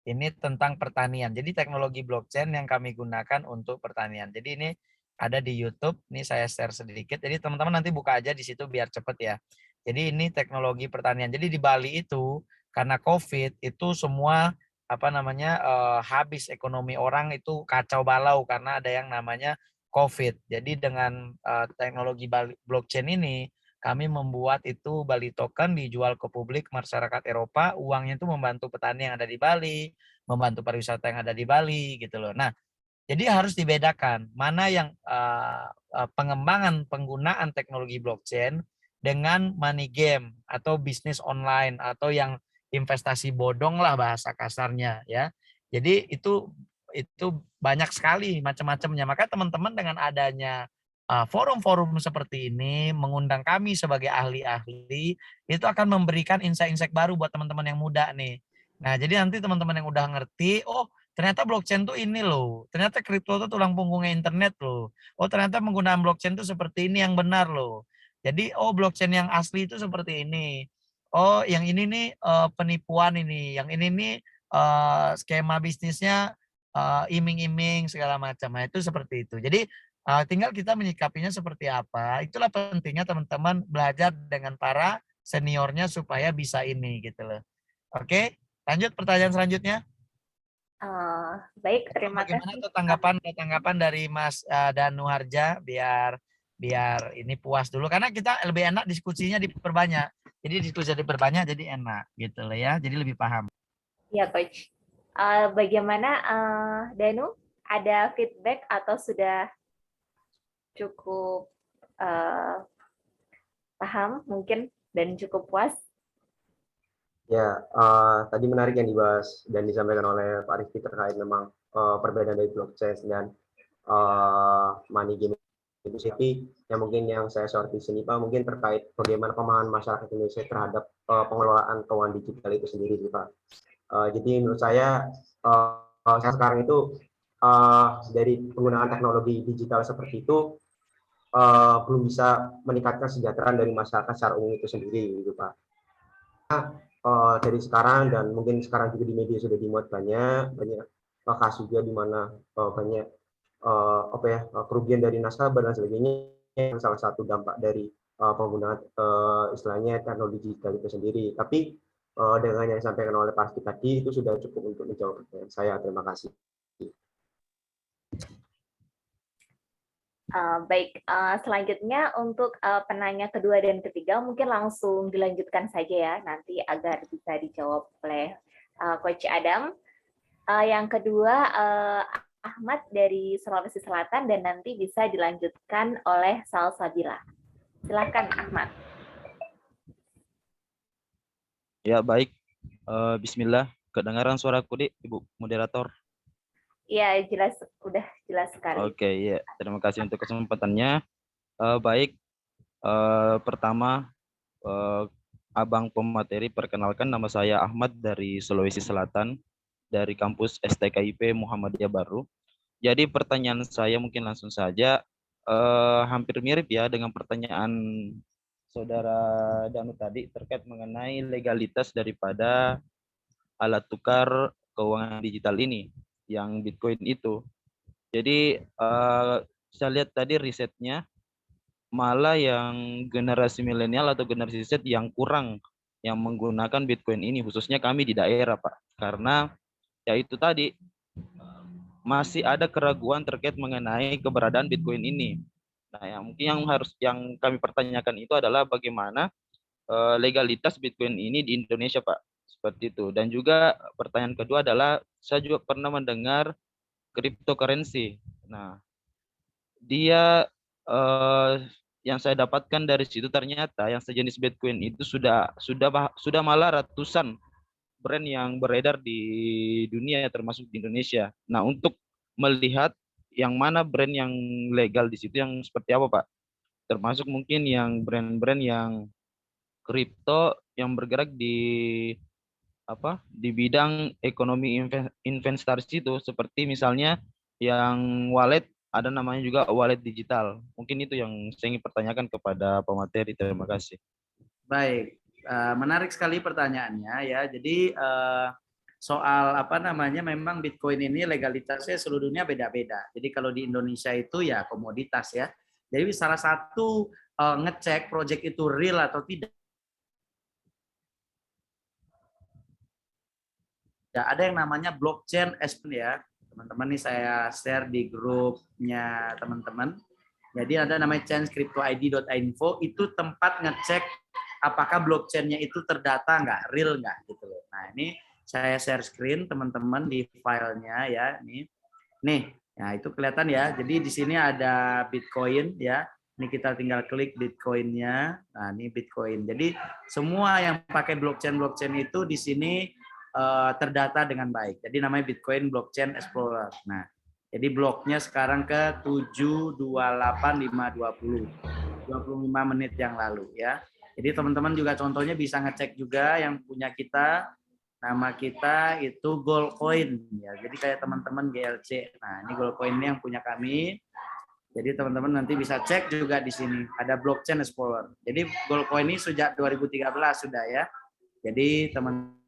[SPEAKER 1] Ini tentang pertanian. Jadi teknologi blockchain yang kami gunakan untuk pertanian. Jadi ini ada di YouTube. Ini saya share sedikit. Jadi teman-teman nanti buka aja di situ biar cepet ya. Jadi ini teknologi pertanian. Jadi di Bali itu karena COVID itu semua apa namanya habis, ekonomi orang itu kacau balau karena ada yang namanya COVID. Jadi dengan teknologi blockchain ini kami membuat itu Bali Token dijual ke publik masyarakat Eropa. Uangnya itu membantu petani yang ada di Bali, membantu pariwisata yang ada di Bali gitu loh. Nah, jadi harus dibedakan mana yang pengembangan penggunaan teknologi blockchain dengan money game atau bisnis online atau yang investasi bodong lah bahasa kasarnya ya. Jadi itu banyak sekali macam-macamnya. Maka teman-teman dengan adanya forum-forum seperti ini mengundang kami sebagai ahli-ahli itu akan memberikan insight-insight baru buat teman-teman yang muda nih. Nah, jadi nanti teman-teman yang udah ngerti, oh ternyata blockchain tuh ini loh. Ternyata kripto tuh tulang punggungnya internet loh. Oh ternyata penggunaan blockchain tuh seperti ini yang benar loh. Jadi oh blockchain yang asli itu seperti ini. Oh yang ini nih penipuan ini. Yang ini nih skema bisnisnya iming-iming segala macam. Nah, itu seperti itu. Jadi tinggal kita menyikapinya seperti apa. Itulah pentingnya teman-teman belajar dengan para seniornya supaya bisa ini gitu loh. Oke? Lanjut pertanyaan selanjutnya.
[SPEAKER 3] Baik, terima
[SPEAKER 1] Bagaimana
[SPEAKER 3] kasih.
[SPEAKER 1] tanggapan dari Mas Danu Harja biar ini puas dulu karena kita lebih enak diskusinya diperbanyak. Jadi diskusi diperbanyak jadi enak gitu loh ya. Jadi lebih paham.
[SPEAKER 3] Ya, Coach. Bagaimana Danu? Ada feedback atau sudah cukup paham mungkin dan cukup puas?
[SPEAKER 4] Ya, tadi menarik yang dibahas dan disampaikan oleh Pak Rifki terkait memang perbedaan dari blockchain dan money game itu sendiri. Yang mungkin yang saya soroti sini Pak, mungkin terkait bagaimana pemahaman masyarakat Indonesia terhadap pengelolaan keuangan digital itu sendiri sih Pak. Jadi menurut saya sekarang itu dari penggunaan teknologi digital seperti itu belum bisa meningkatkan kesejahteraan dari masyarakat secara umum itu sendiri gitu Pak. Dari sekarang dan mungkin sekarang juga di media sudah dimuat banyak kasus juga di mana banyak kerugian dari nasabah dan sebagainya. Salah satu dampak dari penggunaan istilahnya teknologi digital itu sendiri. Tapi dengan yang disampaikan oleh Pak Asti tadi itu sudah cukup untuk menjawab pertanyaan saya. Terima kasih.
[SPEAKER 3] Baik, selanjutnya untuk penanya kedua dan ketiga mungkin langsung dilanjutkan saja ya nanti agar bisa dijawab oleh Coach Adam. Yang kedua Ahmad dari Sulawesi Selatan dan nanti bisa dilanjutkan oleh Salsabila. Silakan Ahmad.
[SPEAKER 5] Ya baik, Bismillah. Kedengaran suaraku, Dik, Ibu Moderator?
[SPEAKER 3] Iya, jelas, udah jelas sekali.
[SPEAKER 5] Oke, ya. Terima kasih untuk kesempatannya. Baik, pertama, Abang pemateri, perkenalkan nama saya Ahmad dari Sulawesi Selatan, dari kampus STKIP Muhammadiyah Baru. Jadi pertanyaan saya mungkin langsung saja, hampir mirip ya dengan pertanyaan Saudara Danu tadi terkait mengenai legalitas daripada alat tukar keuangan digital ini, yang Bitcoin itu. Jadi saya lihat tadi risetnya malah yang generasi milenial atau generasi Z yang kurang yang menggunakan Bitcoin ini, khususnya kami di daerah, Pak. Karena ya itu tadi masih ada keraguan terkait mengenai keberadaan Bitcoin ini. Nah, yang mungkin yang kami pertanyakan itu adalah bagaimana legalitas Bitcoin ini di Indonesia, Pak. Seperti itu. Dan juga pertanyaan kedua adalah saya juga pernah mendengar cryptocurrency. Nah, dia yang saya dapatkan dari situ ternyata yang sejenis Bitcoin itu sudah malah ratusan brand yang beredar di dunia termasuk di Indonesia. Nah, untuk melihat yang mana brand yang legal di situ yang seperti apa, Pak? Termasuk mungkin yang brand-brand yang kripto yang bergerak di bidang ekonomi investasi itu, seperti misalnya yang wallet, ada namanya juga wallet digital. Mungkin itu yang saya ingin pertanyakan kepada pemateri. Terima kasih.
[SPEAKER 2] Baik, menarik sekali pertanyaannya ya. Jadi soal apa namanya, memang Bitcoin ini legalitasnya seluruh dunia beda-beda. Jadi kalau di Indonesia itu ya komoditas ya. Jadi salah satu ngecek project itu real atau tidak, ya ada yang namanya blockchain ya. Teman-teman nih saya share di grupnya teman-teman. Jadi ada namanya change.cryptoid.info, itu tempat ngecek apakah blockchain-nya itu terdata nggak, real nggak gitu loh. Nah ini saya share screen teman-teman di filenya ya, nih, nah itu kelihatan ya. Jadi di sini ada Bitcoin ya. Ini kita tinggal klik Bitcoin-nya. Nah ini Bitcoin. Jadi semua yang pakai blockchain itu di sini terdata dengan baik. Jadi namanya Bitcoin Blockchain Explorer. Nah, jadi bloknya sekarang ke 728.520. 25 menit yang lalu ya. Jadi teman-teman juga contohnya bisa ngecek juga yang punya kita Nama kita itu Goldcoin ya. Jadi kayak teman-teman GLC. Nah, ini Goldcoin ini yang punya kami. Jadi teman-teman nanti bisa cek juga di sini. Ada Blockchain Explorer. Jadi Goldcoin ini sejak 2013 sudah ya. Jadi teman-teman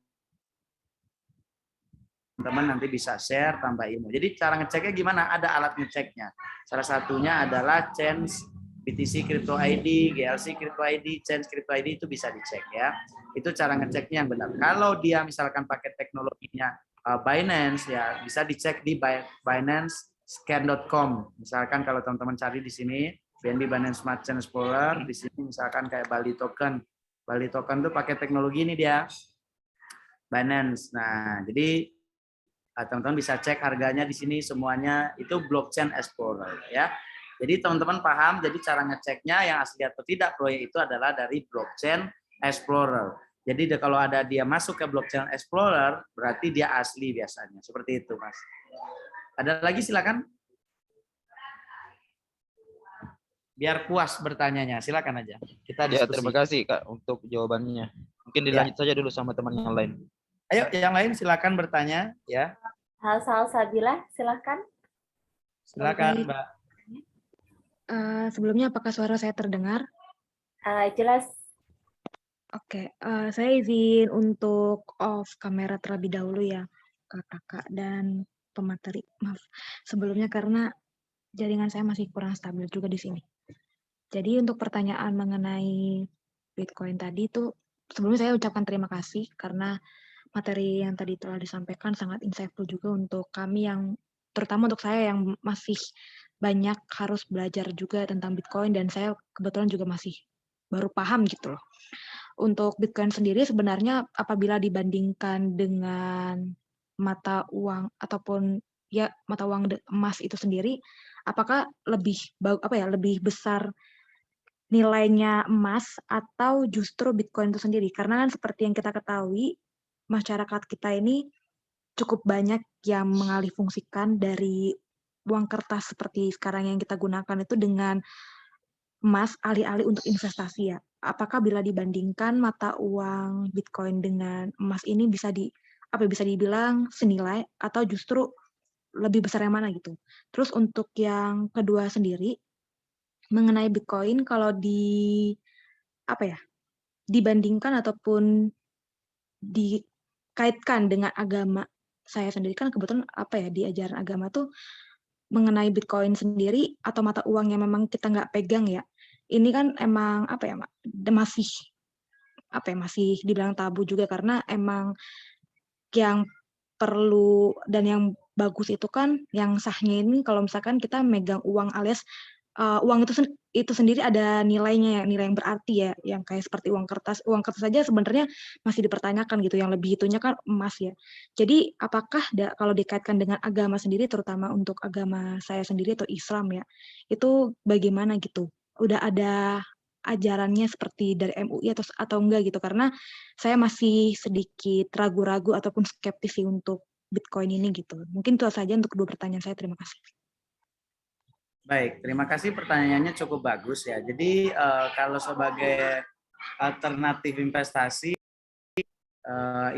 [SPEAKER 2] nanti bisa share tambah ilmu. Jadi cara ngeceknya gimana? Ada alat ngeceknya. Salah satunya adalah Change BTC Crypto ID, GLC Crypto ID, Change Crypto ID itu bisa dicek ya. Itu cara ngeceknya yang benar. Kalau dia misalkan pakai teknologinya Binance ya bisa dicek di binance.scan.com. Misalkan kalau teman-teman cari di sini BNB Binance Smart Chain Explorer, di sini misalkan kayak Bali Token. Bali Token tuh pakai teknologi ini dia Binance. Nah, jadi teman-teman bisa cek harganya di sini semuanya itu Blockchain Explorer ya. Jadi teman-teman paham, jadi cara ngeceknya yang asli atau tidak proyek itu adalah dari Blockchain Explorer. Jadi kalau ada dia masuk ke Blockchain Explorer, berarti dia asli biasanya. Seperti itu, Mas. Ada lagi silakan. Biar puas bertanyanya, silakan aja. Kita diskusi.
[SPEAKER 5] Ya, terima kasih Kak untuk jawabannya. Mungkin dilanjut saja dulu sama teman yang lain.
[SPEAKER 2] Ayo, yang lain silakan bertanya ya.
[SPEAKER 3] Salsabila, silakan.
[SPEAKER 2] Silakan, Mbak.
[SPEAKER 6] Sebelumnya apakah suara saya terdengar?
[SPEAKER 3] Jelas.
[SPEAKER 6] Oke, saya izin untuk off kamera terlebih dahulu ya, kakak dan pemateri. Maaf, sebelumnya karena jaringan saya masih kurang stabil juga di sini. Jadi untuk pertanyaan mengenai Bitcoin tadi itu, sebelumnya saya ucapkan terima kasih karena materi yang tadi telah disampaikan sangat insightful juga untuk kami yang, terutama untuk saya yang masih banyak harus belajar juga tentang Bitcoin dan saya kebetulan juga masih baru paham gitu loh. Untuk Bitcoin sendiri sebenarnya apabila dibandingkan dengan mata uang ataupun ya mata uang emas itu sendiri, apakah lebih lebih besar nilainya emas atau justru Bitcoin itu sendiri? Karena kan seperti yang kita ketahui, masyarakat kita ini cukup banyak yang mengalihfungsikan dari uang kertas seperti sekarang yang kita gunakan itu dengan emas alih-alih untuk investasi ya. Apakah bila dibandingkan mata uang Bitcoin dengan emas ini bisa dibilang senilai atau justru lebih besar yang mana gitu. Terus untuk yang kedua sendiri mengenai Bitcoin kalau dibandingkan ataupun dikaitkan dengan agama saya sendiri kan kebetulan di ajaran agama tuh mengenai Bitcoin sendiri atau mata uang yang memang kita nggak pegang ya. Ini kan emang masih dibilang tabu juga karena emang yang perlu dan yang bagus itu kan yang sahnya ini kalau misalkan kita megang uang alias uang itu sendiri ada nilainya, nilai yang berarti ya, yang kayak seperti uang kertas. Uang kertas saja sebenarnya masih dipertanyakan gitu, yang lebih itunya kan emas ya. Jadi apakah kalau dikaitkan dengan agama sendiri, terutama untuk agama saya sendiri atau Islam ya, itu bagaimana gitu? Udah ada ajarannya seperti dari MUI atau enggak gitu? Karena saya masih sedikit ragu-ragu ataupun skeptis sih untuk Bitcoin ini gitu. Mungkin itu saja untuk dua pertanyaan saya. Terima kasih.
[SPEAKER 2] Baik, terima kasih pertanyaannya cukup bagus ya. Jadi kalau sebagai alternatif investasi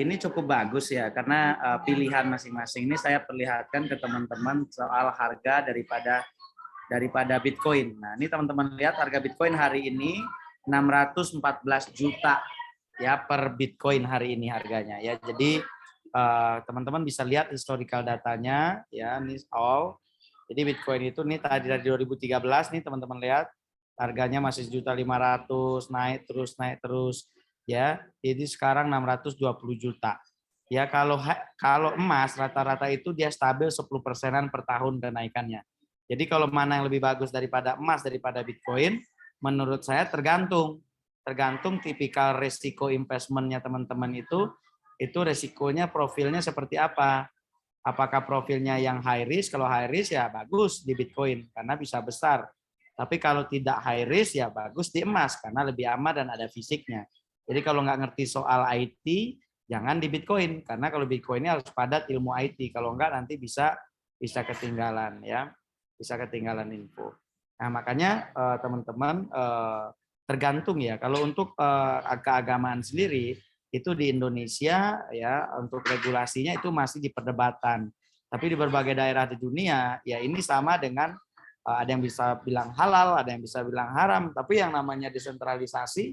[SPEAKER 2] ini cukup bagus ya karena pilihan masing-masing ini saya perlihatkan ke teman-teman soal harga daripada Bitcoin. Nah, ini teman-teman lihat harga Bitcoin hari ini 614 juta ya per Bitcoin hari ini harganya ya. Jadi teman-teman bisa lihat historical datanya ya, ini all. Jadi Bitcoin itu nih tadi dari 2013 nih teman-teman lihat harganya masih 1.500 naik terus ya. Jadi sekarang 620 juta. Ya kalau emas rata-rata itu dia stabil 10%-an per tahun kenaikannya. Jadi kalau mana yang lebih bagus daripada emas daripada Bitcoin, menurut saya tergantung tipikal resiko investmentnya teman-teman itu resikonya profilnya seperti apa. Apakah profilnya yang high risk? Kalau high risk ya bagus di Bitcoin karena bisa besar. Tapi kalau tidak high risk ya bagus di emas karena lebih aman dan ada fisiknya. Jadi kalau nggak ngerti soal IT, jangan di Bitcoin karena kalau Bitcoin ini harus padat ilmu IT. Kalau nggak nanti bisa ketinggalan ya, bisa ketinggalan info. Nah makanya teman-teman tergantung ya. Kalau untuk keagamaan sendiri itu di Indonesia ya untuk regulasinya itu masih diperdebatkan. Tapi di berbagai daerah di dunia ya ini sama dengan ada yang bisa bilang halal, ada yang bisa bilang haram. Tapi yang namanya desentralisasi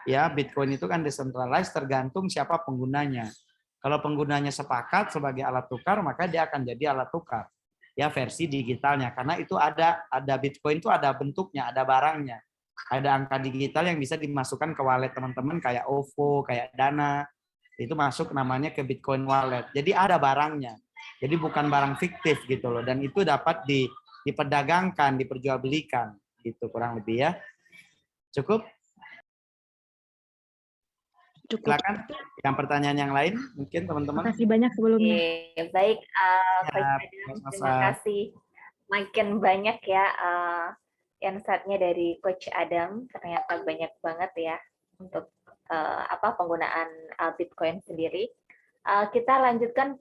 [SPEAKER 2] ya Bitcoin itu kan decentralized tergantung siapa penggunanya. Kalau penggunanya sepakat sebagai alat tukar maka dia akan jadi alat tukar ya versi digitalnya karena itu ada Bitcoin itu ada bentuknya, ada barangnya. Ada angka digital yang bisa dimasukkan ke wallet teman-teman kayak OVO, kayak Dana. Itu masuk namanya ke Bitcoin wallet. Jadi ada barangnya. Jadi bukan barang fiktif gitu loh dan itu dapat diperdagangkan, diperjualbelikan gitu kurang lebih ya. Cukup?
[SPEAKER 6] Cukup.
[SPEAKER 2] Silakan. Yang pertanyaan yang lain mungkin teman-teman.
[SPEAKER 6] Terima kasih banyak sebelumnya.
[SPEAKER 3] Oke, baik, Coach Adam, terima kasih. Makin banyak ya insight-nya dari Coach Adam, ternyata banyak banget ya untuk penggunaan Bitcoin sendiri. Kita lanjutkan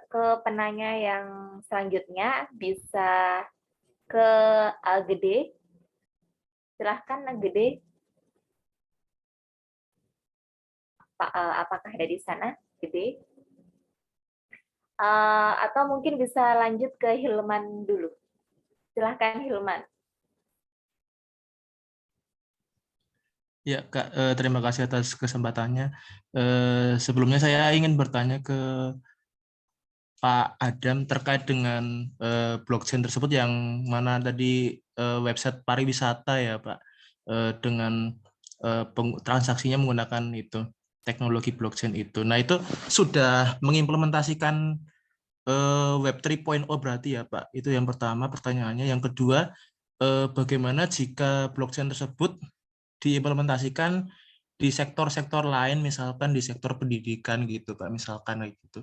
[SPEAKER 3] ke penanya yang selanjutnya, bisa ke Gede. Silahkan Gede. Apakah ada di sana, Gede? Atau mungkin bisa lanjut ke Hilman dulu. Silahkan Hilman.
[SPEAKER 7] Ya, Kak, terima kasih atas kesempatannya. Sebelumnya saya ingin bertanya ke Pak Adam terkait dengan blockchain tersebut yang mana tadi website pariwisata ya, Pak, dengan transaksinya menggunakan itu teknologi blockchain itu. Nah, itu sudah mengimplementasikan Web 3.0 berarti ya, Pak. Itu yang pertama pertanyaannya. Yang kedua, bagaimana jika blockchain tersebut diimplementasikan di sektor-sektor lain, misalkan di sektor pendidikan gitu, Pak, misalkan kayak gitu.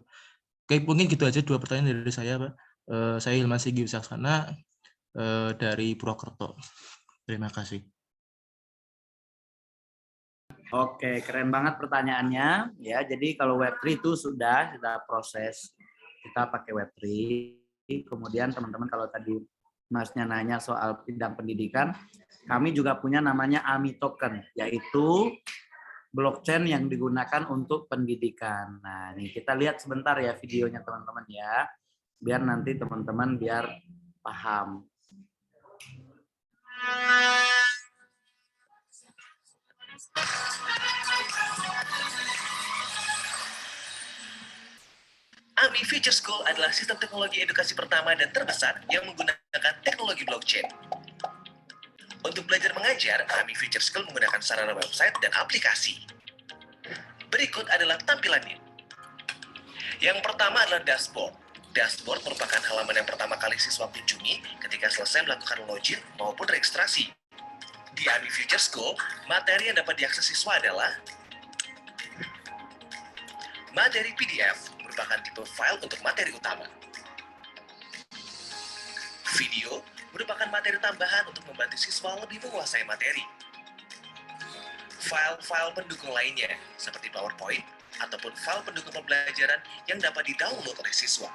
[SPEAKER 7] Oke, mungkin gitu aja dua pertanyaan dari saya, Pak. Saya Hilman Sigi Wisaksana dari Purwokerto. Terima kasih.
[SPEAKER 2] Oke, keren banget pertanyaannya ya. Jadi kalau Web3 itu sudah proses kita pakai Web3. Kemudian teman-teman kalau tadi Masnya nanya soal bidang pendidikan, kami juga punya namanya AMI Token, yaitu blockchain yang digunakan untuk pendidikan. Nah, ini kita lihat sebentar ya videonya teman-teman ya, biar nanti teman-teman biar paham.
[SPEAKER 8] AMI Future School adalah sistem teknologi edukasi pertama dan terbesar yang menggunakan teknologi blockchain. Untuk belajar mengajar, AMI Future School menggunakan sarana website dan aplikasi. Berikut adalah tampilannya. Yang pertama adalah dashboard. Dashboard merupakan halaman yang pertama kali siswa kunjungi ketika selesai melakukan login maupun registrasi. Di AMI Future School, materi yang dapat diakses siswa adalah materi PDF, merupakan tipe file untuk materi utama. Video merupakan materi tambahan untuk membantu siswa lebih menguasai materi. File-file pendukung lainnya, seperti PowerPoint, ataupun file pendukung pembelajaran yang dapat di-download oleh siswa.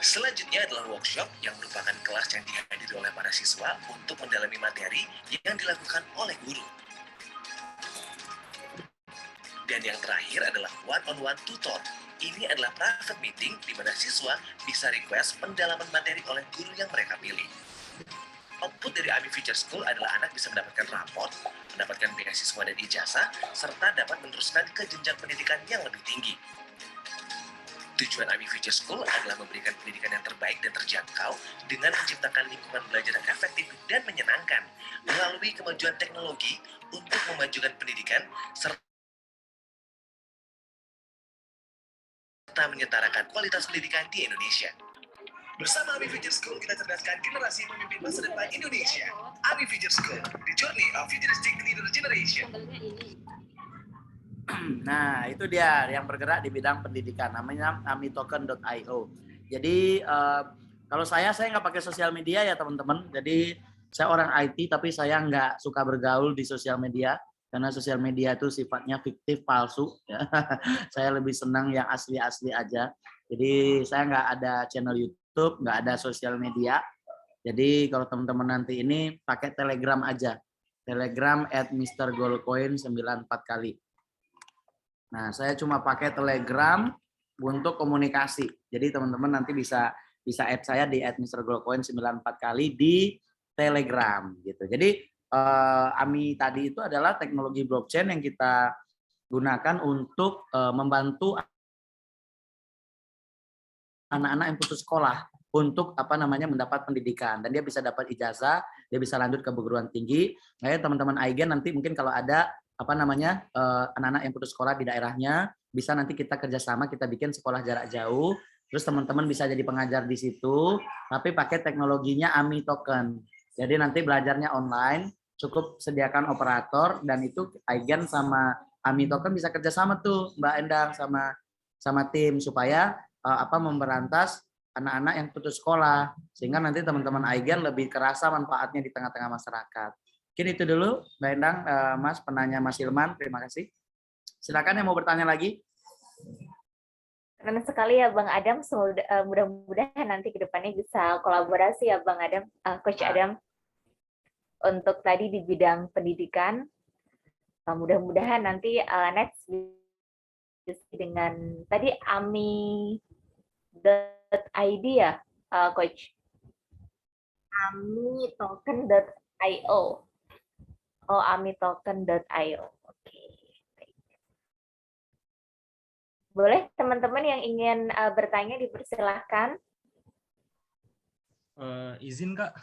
[SPEAKER 8] Selanjutnya adalah workshop yang merupakan kelas yang dihadiri oleh para siswa untuk mendalami materi yang dilakukan oleh guru. Dan yang terakhir adalah one-on-one tutor. Ini adalah private meeting di mana siswa bisa request pendalaman materi oleh guru yang mereka pilih. Output dari AMI Future School adalah anak bisa mendapatkan raport, mendapatkan beasiswa dan ijazah, serta dapat meneruskan ke jenjang pendidikan yang lebih tinggi. Tujuan AMI Future School adalah memberikan pendidikan yang terbaik dan terjangkau dengan menciptakan lingkungan belajar yang efektif dan menyenangkan melalui kemajuan teknologi untuk memajukan pendidikan serta menyetarakan kualitas pendidikan di Indonesia. Bersama AMI Future School, kita cerdaskan generasi pemimpin masa depan Indonesia. AMI Future School, the journey of futuristic leader generation.
[SPEAKER 2] Nah, itu dia yang bergerak di bidang pendidikan, namanya amitoken.io. Jadi kalau saya nggak pakai sosial media ya teman-teman. Jadi saya orang IT tapi saya nggak suka bergaul di sosial media karena sosial media itu sifatnya fiktif, palsu. Ya. Saya lebih senang yang asli-asli aja. Jadi saya nggak ada channel YouTube, nggak ada sosial media. Jadi kalau teman-teman nanti ini pakai Telegram aja. Telegram @mrgoldcoin 94 kali. Nah, saya cuma pakai Telegram untuk komunikasi. Jadi teman-teman nanti bisa add saya di @mrglowcoin94 kali di Telegram gitu. Jadi AMI tadi itu adalah teknologi blockchain yang kita gunakan untuk membantu anak-anak yang putus sekolah untuk mendapat pendidikan, dan dia bisa dapat ijazah, dia bisa lanjut ke perguruan tinggi. Nah, teman-teman Aigen nanti mungkin kalau ada anak-anak yang putus sekolah di daerahnya, bisa nanti kita kerjasama, kita bikin sekolah jarak jauh, terus teman-teman bisa jadi pengajar di situ, tapi pakai teknologinya AMI token. Jadi nanti belajarnya online, cukup sediakan operator, dan itu Aigen sama AMI token bisa kerjasama tuh Mbak Endang sama tim, supaya memberantas anak-anak yang putus sekolah, sehingga nanti teman-teman Aigen lebih kerasa manfaatnya di tengah-tengah masyarakat. Mungkin itu dulu Mbak Endang, Mas penanya Mas Hilman, terima kasih. Silakan yang mau bertanya lagi.
[SPEAKER 3] Keren sekali ya Bang Adam, mudah-mudahan nanti ke depannya bisa kolaborasi ya Bang Adam, Coach Adam, untuk tadi di bidang pendidikan. Mudah-mudahan nanti next dengan tadi AMI.id ya, Coach? AMItoken.io. Oh, AMItoken.io. Oke. Boleh teman-teman yang ingin bertanya dipersilahkan.
[SPEAKER 7] Izin Kak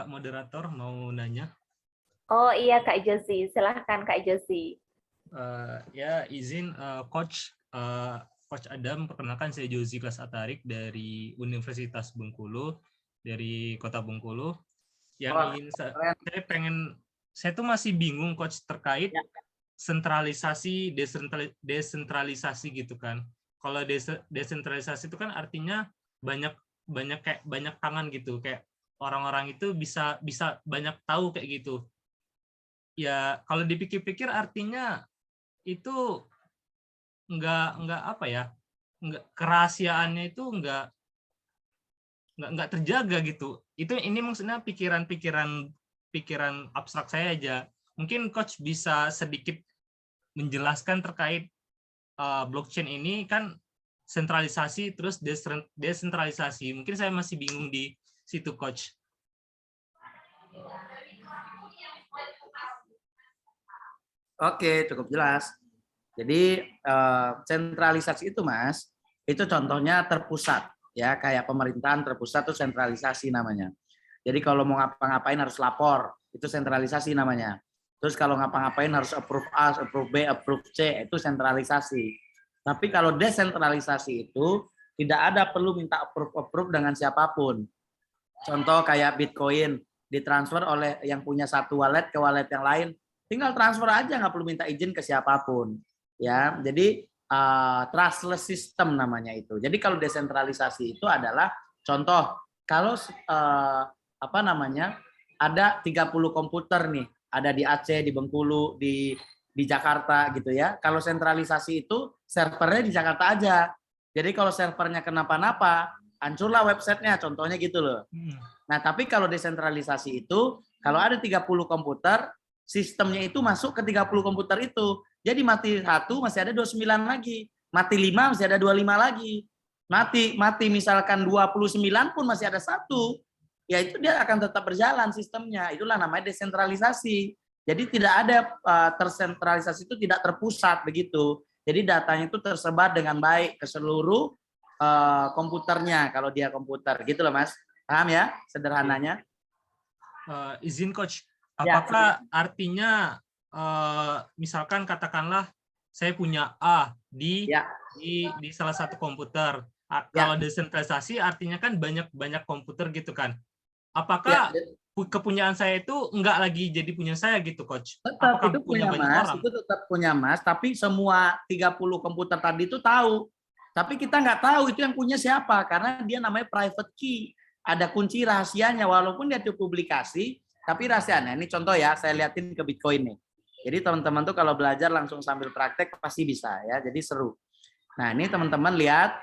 [SPEAKER 7] moderator mau nanya.
[SPEAKER 3] Oh iya Kak Josi, silahkan Kak Josi.
[SPEAKER 7] Ya izin Coach Adam, perkenalkan saya Josi Kelas Atarik dari Universitas Bengkulu, dari Kota Bengkulu. Yang ingin saya tuh masih bingung Coach terkait sentralisasi, desentralisasi gitu kan. Kalau desentralisasi itu kan artinya banyak tangan gitu, kayak orang-orang itu bisa banyak tahu kayak gitu. Ya kalau dipikir-pikir artinya itu enggak kerahasiaannya itu enggak terjaga gitu. Ini maksudnya pikiran abstrak saya aja. Mungkin Coach bisa sedikit menjelaskan terkait blockchain ini kan sentralisasi terus desentralisasi. Mungkin saya masih bingung di situ Coach.
[SPEAKER 2] Oke, cukup jelas. Jadi sentralisasi itu Mas, itu contohnya terpusat ya, kayak pemerintahan terpusat itu sentralisasi namanya. Jadi kalau mau ngapa-ngapain harus lapor, itu sentralisasi namanya. Terus kalau ngapa-ngapain harus approve A, approve B, approve C, itu sentralisasi. Tapi kalau desentralisasi itu tidak ada perlu minta approve dengan siapapun. Contoh kayak Bitcoin, ditransfer oleh yang punya satu wallet ke wallet yang lain, tinggal transfer aja, nggak perlu minta izin ke siapapun. Ya, jadi trustless system namanya itu. Jadi kalau desentralisasi itu adalah contoh kalau ada 30 komputer nih, ada di Aceh, di Bengkulu, di Jakarta gitu ya. Kalau sentralisasi itu servernya di Jakarta aja. Jadi kalau servernya kenapa-napa, hancurlah websitenya, contohnya gitu loh. Nah, tapi kalau desentralisasi itu, kalau ada 30 komputer, sistemnya itu masuk ke 30 komputer itu. Jadi mati 1 masih ada 29 lagi. Mati 5 masih ada 25 lagi. Mati misalkan 29 pun masih ada 1. Ya itu dia akan tetap berjalan sistemnya. Itulah namanya desentralisasi. Jadi tidak ada tersentralisasi itu tidak terpusat begitu. Jadi datanya itu tersebar dengan baik ke seluruh komputernya kalau dia komputer. Gitu loh Mas. Paham ya sederhananya?
[SPEAKER 7] Izin Coach, apakah artinya misalkan katakanlah saya punya A di salah satu komputer. Kalau desentralisasi artinya kan banyak komputer gitu kan. Apakah kepunyaan saya itu enggak lagi jadi punya saya gitu Coach?
[SPEAKER 2] Tetap
[SPEAKER 7] apakah
[SPEAKER 2] itu punya Mas, orang? Itu tetap punya Mas, tapi semua 30 komputer tadi itu tahu. Tapi kita nggak tahu itu yang punya siapa karena dia namanya private key. Ada kunci rahasianya walaupun dia dipublikasi, tapi rahasianya. Ini contoh ya, saya liatin ke Bitcoin nih. Jadi teman-teman tuh kalau belajar langsung sambil praktek pasti bisa ya. Jadi seru. Nah, ini teman-teman lihat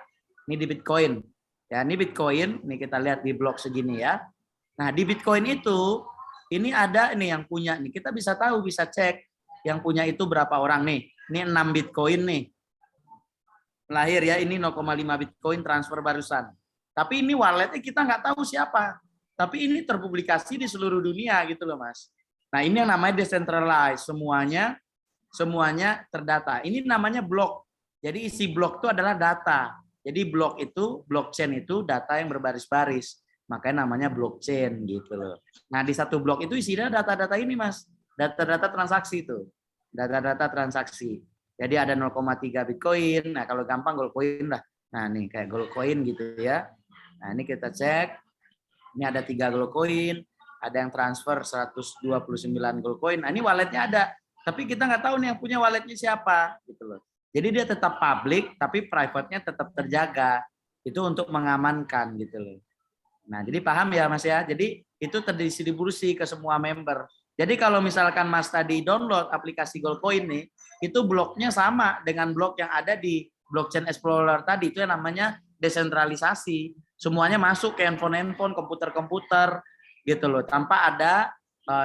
[SPEAKER 2] ini di Bitcoin. Ya, ini Bitcoin, ini kita lihat di blok segini ya. Nah, di Bitcoin itu ini ada ini yang punya nih. Kita bisa tahu, bisa cek yang punya itu berapa orang nih. Ini 6 Bitcoin nih. Lahir ya, ini 0,5 Bitcoin transfer barusan. Tapi ini walletnya kita nggak tahu siapa. Tapi ini terpublikasi di seluruh dunia gitu loh Mas. Nah ini yang namanya decentralized. Semuanya terdata. Ini namanya blok. Jadi isi blok itu adalah data. Jadi blok itu, blockchain itu data yang berbaris-baris. Makanya namanya blockchain gitu loh. Nah di satu blok itu isinya data-data ini Mas. Data-data transaksi itu. Data-data transaksi. Jadi ada 0,3 Bitcoin. Nah kalau gampang gold coin lah. Nah nih kayak gold coin gitu ya. Nah ini kita cek. Ini ada 3 gold coin. Ada yang transfer 129 gold coin. Nah ini walletnya ada. Tapi kita nggak tahu nih yang punya walletnya siapa gitu loh. Jadi dia tetap public, tapi private-nya tetap terjaga. Itu untuk mengamankan gitu loh. Nah, jadi paham ya Mas ya. Jadi itu terdistribusi ke semua member. Jadi kalau misalkan Mas tadi download aplikasi Goldcoin nih, itu bloknya sama dengan blok yang ada di Blockchain Explorer tadi. Itu yang namanya desentralisasi. Semuanya masuk ke handphone, komputer-komputer gitu loh. Tanpa ada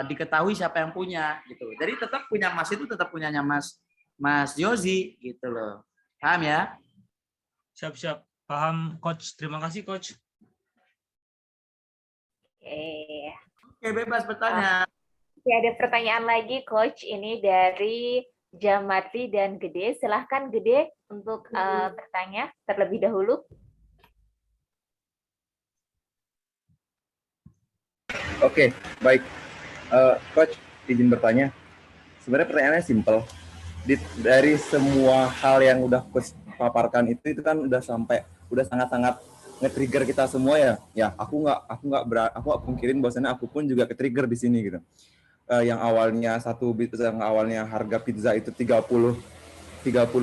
[SPEAKER 2] diketahui siapa yang punya gitu loh. Jadi tetap punya Mas itu tetap punyanya Mas Yozi gitu loh. Paham ya?
[SPEAKER 9] Siap-siap. Paham, Coach. Terima kasih, Coach.
[SPEAKER 2] Oke, bebas bertanya.
[SPEAKER 3] Oke, ada pertanyaan lagi, Coach. Ini dari Jamarti dan Gede. Silahkan, Gede, untuk bertanya terlebih dahulu.
[SPEAKER 10] Oke, baik. Coach, izin bertanya. Sebenarnya pertanyaannya simpel. Dari semua hal yang udah Coach paparkan itu kan udah sangat-sangat nge-trigger kita semua ya. Ya, aku nggak pungkirin bahwasannya aku pun juga ke-trigger di sini gitu. Yang awalnya harga pizza itu 30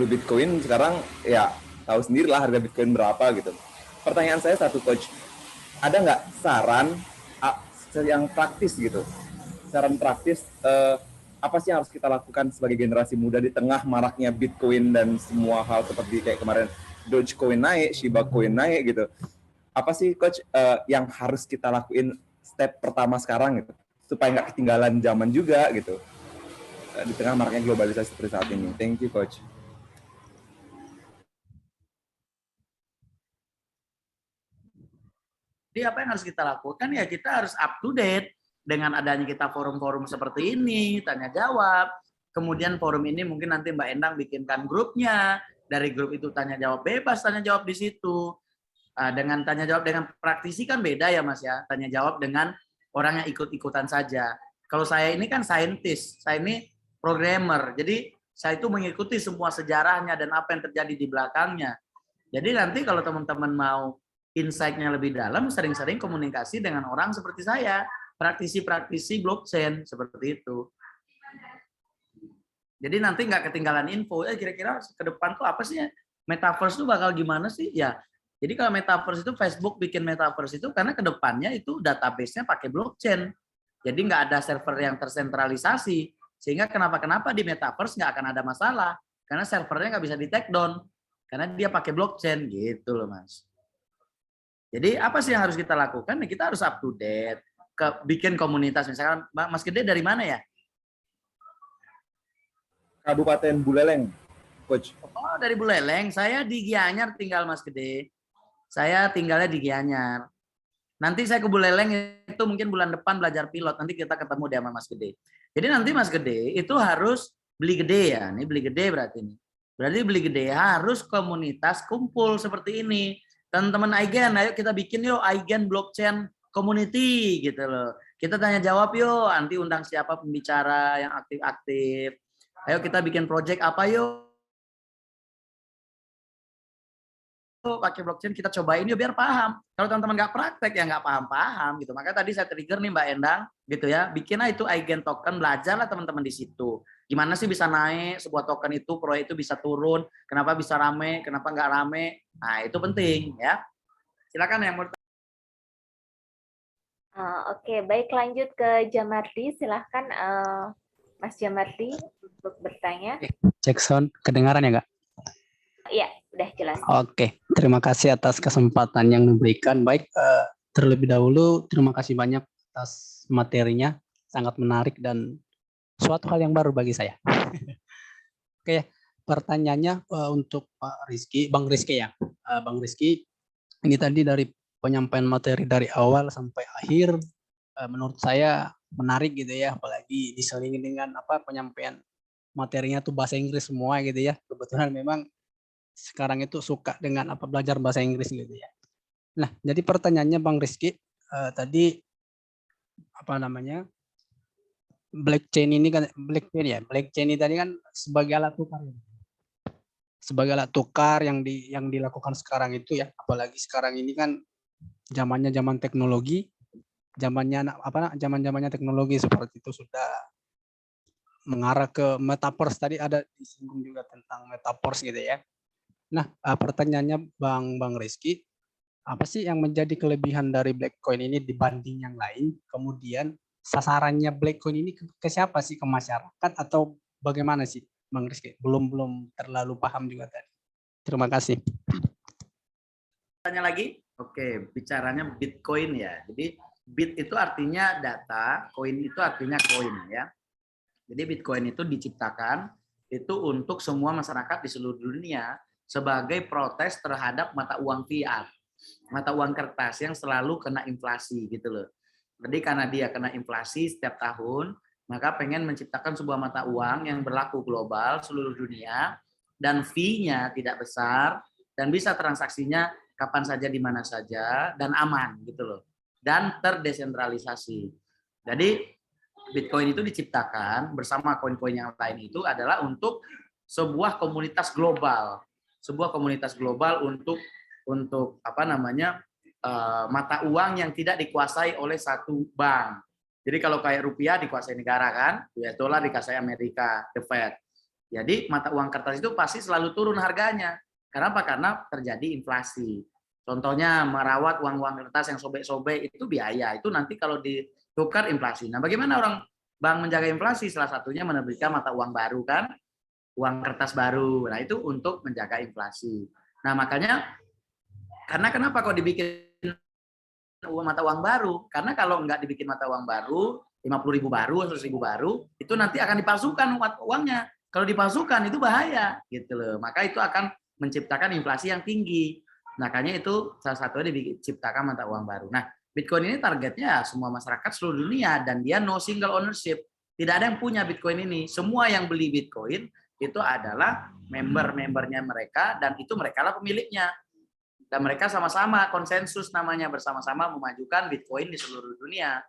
[SPEAKER 10] Bitcoin, sekarang ya tahu sendirilah harga Bitcoin berapa gitu. Pertanyaan saya satu, Coach. Ada nggak saran yang praktis gitu? Saran praktis apa sih yang harus kita lakukan sebagai generasi muda di tengah maraknya Bitcoin dan semua hal seperti kayak kemarin Dogecoin naik, Shiba Coin naik gitu. Apa sih Coach yang harus kita lakuin step pertama sekarang gitu supaya nggak ketinggalan zaman juga gitu di tengah maraknya globalisasi seperti saat ini. Thank you Coach.
[SPEAKER 2] Jadi apa yang harus kita lakukan ya kita harus up to date. Dengan adanya kita forum-forum seperti ini, tanya jawab. Kemudian forum ini mungkin nanti Mbak Endang bikinkan grupnya. Dari grup itu tanya jawab bebas, tanya jawab di situ. Dengan tanya jawab dengan praktisi kan beda ya Mas ya. Tanya jawab dengan orang yang ikut-ikutan saja. Kalau saya ini kan saintis, saya ini programmer. Jadi saya itu mengikuti semua sejarahnya dan apa yang terjadi di belakangnya. Jadi nanti kalau teman-teman mau insight-nya lebih dalam, sering-sering komunikasi dengan orang seperti saya. Praktisi-praktisi blockchain seperti itu. Jadi nanti nggak ketinggalan info. Kira-kira ke depan tuh apa sih ya? Metaverse tuh bakal gimana sih? Ya. Jadi kalau metaverse itu Facebook bikin metaverse itu karena ke depannya itu database-nya pakai blockchain. Jadi nggak ada server yang tersentralisasi. Sehingga kenapa di metaverse nggak akan ada masalah. Karena servernya nggak bisa di take down. Karena dia pakai blockchain gitu loh Mas. Jadi apa sih yang harus kita lakukan? Kita harus up to date. Bikin komunitas, misalkan Mas Gede dari mana ya?
[SPEAKER 10] Kabupaten Buleleng, Coach.
[SPEAKER 2] Oh, dari Buleleng. Saya di Gianyar tinggal Mas Gede. Saya tinggalnya di Gianyar. Nanti saya ke Buleleng itu mungkin bulan depan belajar pilot. Nanti kita ketemu di sama Mas Gede. Jadi nanti Mas Gede itu harus beli gede ya. Ini beli gede berarti ini. Berarti beli gede harus komunitas kumpul seperti ini. Teman-teman Aigen, ayo kita bikin yuk Aigen blockchain community gitu loh. Kita tanya jawab yuk, nanti undang siapa pembicara yang aktif-aktif. Ayo kita bikin project apa yuk. Pakai blockchain kita cobain yuk biar paham. Kalau teman-teman nggak praktek ya nggak paham-paham gitu. Makanya tadi saya trigger nih Mbak Endang gitu ya. Bikin itu Aigen token, belajarlah teman-teman di situ. Gimana sih bisa naik sebuah token itu, proyek itu bisa turun, kenapa bisa rame, kenapa nggak rame. Nah itu penting ya. Silakan yang mau.
[SPEAKER 3] Oke, baik lanjut ke Jamarti. Silahkan Mas Jamarti untuk bertanya.
[SPEAKER 11] Cek sound, kedengaran ya Kak?
[SPEAKER 3] Iya, udah jelas.
[SPEAKER 11] Oke, terima kasih atas kesempatan yang diberikan. Baik, terlebih dahulu terima kasih banyak atas materinya, sangat menarik dan suatu hal yang baru bagi saya. Oke, pertanyaannya untuk Pak Rizky, Bang Rizky ya. Bang Rizky, ini tadi dari penyampaian materi dari awal sampai akhir, menurut saya menarik gitu ya, apalagi diselingi dengan penyampaian materinya tuh bahasa Inggris semua gitu ya. Kebetulan memang sekarang itu suka dengan belajar bahasa Inggris gitu ya. Nah, jadi pertanyaannya Bang Rizky, tadi blockchain ini kan blockchain ini tadi kan sebagai alat tukar ya. Sebagai alat tukar yang dilakukan sekarang itu ya, apalagi sekarang ini kan zamannya zaman teknologi, zamannya teknologi seperti itu sudah mengarah ke metaverse, tadi ada disinggung juga tentang metaverse gitu ya. Nah, pertanyaannya Bang Rizky, apa sih yang menjadi kelebihan dari Blackcoin ini dibanding yang lain? Kemudian sasarannya Blackcoin ini ke siapa sih, ke masyarakat atau bagaimana sih, Bang Rizky? Belum terlalu paham juga tadi. Terima kasih.
[SPEAKER 2] Tanya lagi? Oke, bicaranya Bitcoin ya. Jadi bit itu artinya data, koin itu artinya koin ya. Jadi Bitcoin itu diciptakan itu untuk semua masyarakat di seluruh dunia sebagai protes terhadap mata uang fiat, mata uang kertas yang selalu kena inflasi gitu loh. Jadi karena dia kena inflasi setiap tahun, maka pengen menciptakan sebuah mata uang yang berlaku global seluruh dunia dan fee-nya tidak besar dan bisa transaksinya kapan saja di mana saja dan aman gitu loh. Dan terdesentralisasi. Jadi Bitcoin itu diciptakan bersama koin-koin yang lain itu adalah untuk sebuah komunitas global. Sebuah komunitas global untuk mata uang yang tidak dikuasai oleh satu bank. Jadi kalau kayak rupiah dikuasai negara kan, US dollar dikuasai Amerika, the Fed. Jadi mata uang kertas itu pasti selalu turun harganya. Kenapa? Karena terjadi inflasi. Contohnya merawat uang-uang kertas yang sobek-sobek itu biaya. Itu nanti kalau ditukar inflasi. Nah, bagaimana orang bank menjaga inflasi? Salah satunya menerbitkan mata uang baru kan, uang kertas baru. Nah, itu untuk menjaga inflasi. Nah, makanya karena kenapa kok dibikin mata uang baru? Karena kalau nggak dibikin mata uang baru, 50.000 baru, 100.000 baru, itu nanti akan dipalsukan uangnya. Kalau dipalsukan itu bahaya gitu loh. Maka itu akan menciptakan inflasi yang tinggi. Makanya itu salah satunya diciptakan mata uang baru. Nah, Bitcoin ini targetnya semua masyarakat seluruh dunia dan dia no single ownership. Tidak ada yang punya Bitcoin ini. Semua yang beli Bitcoin itu adalah member-membernya mereka dan itu mereka lah pemiliknya. Dan mereka sama-sama konsensus namanya bersama-sama memajukan Bitcoin di seluruh dunia.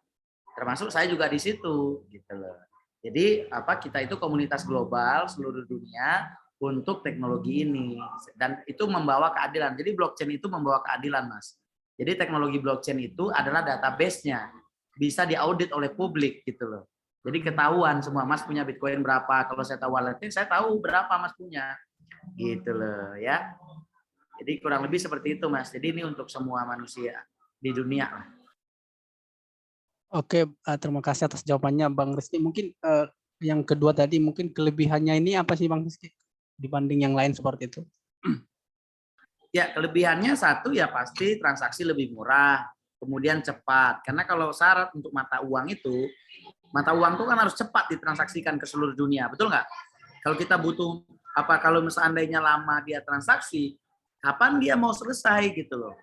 [SPEAKER 2] Termasuk saya juga di situ gitu loh. Jadi kita itu komunitas global seluruh dunia untuk teknologi ini dan itu membawa keadilan. Jadi blockchain itu membawa keadilan, Mas. Jadi teknologi blockchain itu adalah database-nya bisa diaudit oleh publik gitu loh. Jadi ketahuan semua Mas punya Bitcoin berapa. Kalau saya tahu walletnya, saya tahu berapa Mas punya. Gitu loh ya. Jadi kurang lebih seperti itu, Mas. Jadi ini untuk semua manusia di dunia.
[SPEAKER 11] Oke, terima kasih atas jawabannya Bang Rizky. Mungkin yang kedua tadi mungkin kelebihannya ini apa sih Bang Rizky dibanding yang lain seperti itu?
[SPEAKER 2] Ya, kelebihannya satu ya pasti transaksi lebih murah, kemudian cepat. Karena kalau syarat untuk mata uang itu kan harus cepat ditransaksikan ke seluruh dunia, betul nggak? Kalau kita butuh kalau seandainya lama dia transaksi, kapan dia mau selesai gitu loh.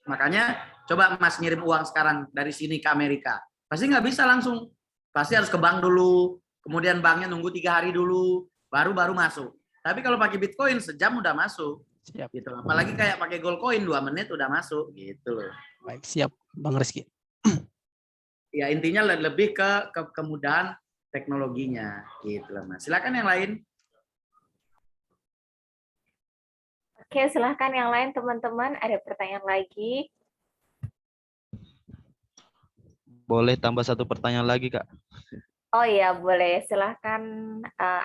[SPEAKER 2] Makanya coba Mas ngirim uang sekarang dari sini ke Amerika, pasti nggak bisa langsung, pasti harus ke bank dulu, kemudian banknya nunggu 3 hari dulu, baru masuk. Tapi kalau pakai Bitcoin sejam udah masuk. Siap. Gitu. Apalagi kayak pakai gold coin 2 menit udah masuk gitu loh.
[SPEAKER 11] Baik, siap Bang Rizky.
[SPEAKER 2] Ya intinya lebih ke kemudahan teknologinya gitu loh Mas. Silakan yang lain.
[SPEAKER 3] Oke, silahkan yang lain teman-teman. Ada pertanyaan lagi?
[SPEAKER 5] Boleh tambah satu pertanyaan lagi, Kak?
[SPEAKER 3] Oh iya, boleh. Silahkan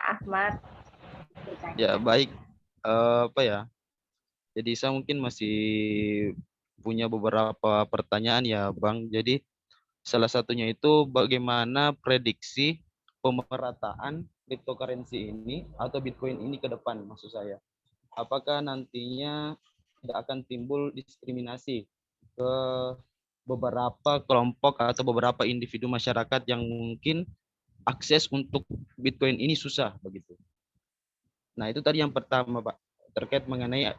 [SPEAKER 3] Ahmad.
[SPEAKER 5] Ya, baik. Jadi saya mungkin masih punya beberapa pertanyaan ya, Bang. Jadi salah satunya itu bagaimana prediksi pemerataan cryptocurrency ini atau Bitcoin ini ke depan, maksud saya. Apakah nantinya tidak akan timbul diskriminasi ke beberapa kelompok atau beberapa individu masyarakat yang mungkin akses untuk Bitcoin ini susah begitu. Nah, itu tadi yang pertama, Pak, terkait mengenai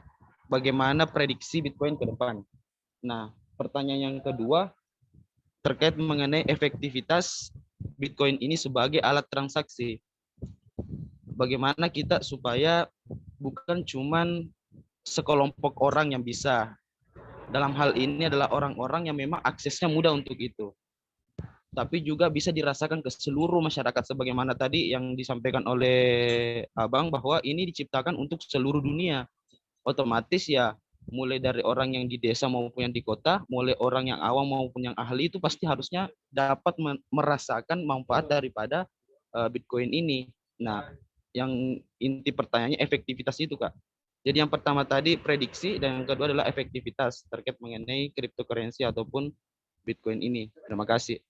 [SPEAKER 5] bagaimana prediksi Bitcoin ke depan. Nah, pertanyaan yang kedua terkait mengenai efektivitas Bitcoin ini sebagai alat transaksi. Bagaimana kita supaya bukan cuman sekelompok orang yang bisa. Dalam hal ini adalah orang-orang yang memang aksesnya mudah untuk itu. Tapi juga bisa dirasakan ke seluruh masyarakat sebagaimana tadi yang disampaikan oleh Abang bahwa ini diciptakan untuk seluruh dunia. Otomatis ya mulai dari orang yang di desa maupun yang di kota, mulai orang yang awam maupun yang ahli itu pasti harusnya dapat merasakan manfaat daripada Bitcoin ini. Nah, yang inti pertanyaannya efektivitas itu, Kak. Jadi yang pertama tadi prediksi dan yang kedua adalah efektivitas terkait mengenai cryptocurrency ataupun Bitcoin ini. Terima kasih.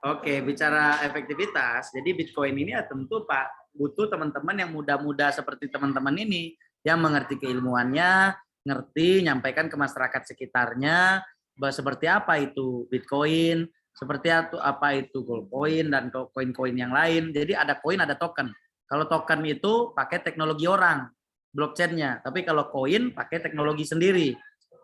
[SPEAKER 2] Oke, bicara efektivitas, jadi Bitcoin ini ya tentu Pak butuh teman-teman yang muda-muda seperti teman-teman ini yang mengerti keilmuannya, ngerti, nyampaikan ke masyarakat sekitarnya bahwa seperti apa itu Bitcoin, seperti apa itu gold coin dan koin-koin yang lain. Jadi ada koin, ada token. Kalau token itu pakai teknologi orang, blockchain-nya. Tapi kalau koin pakai teknologi sendiri.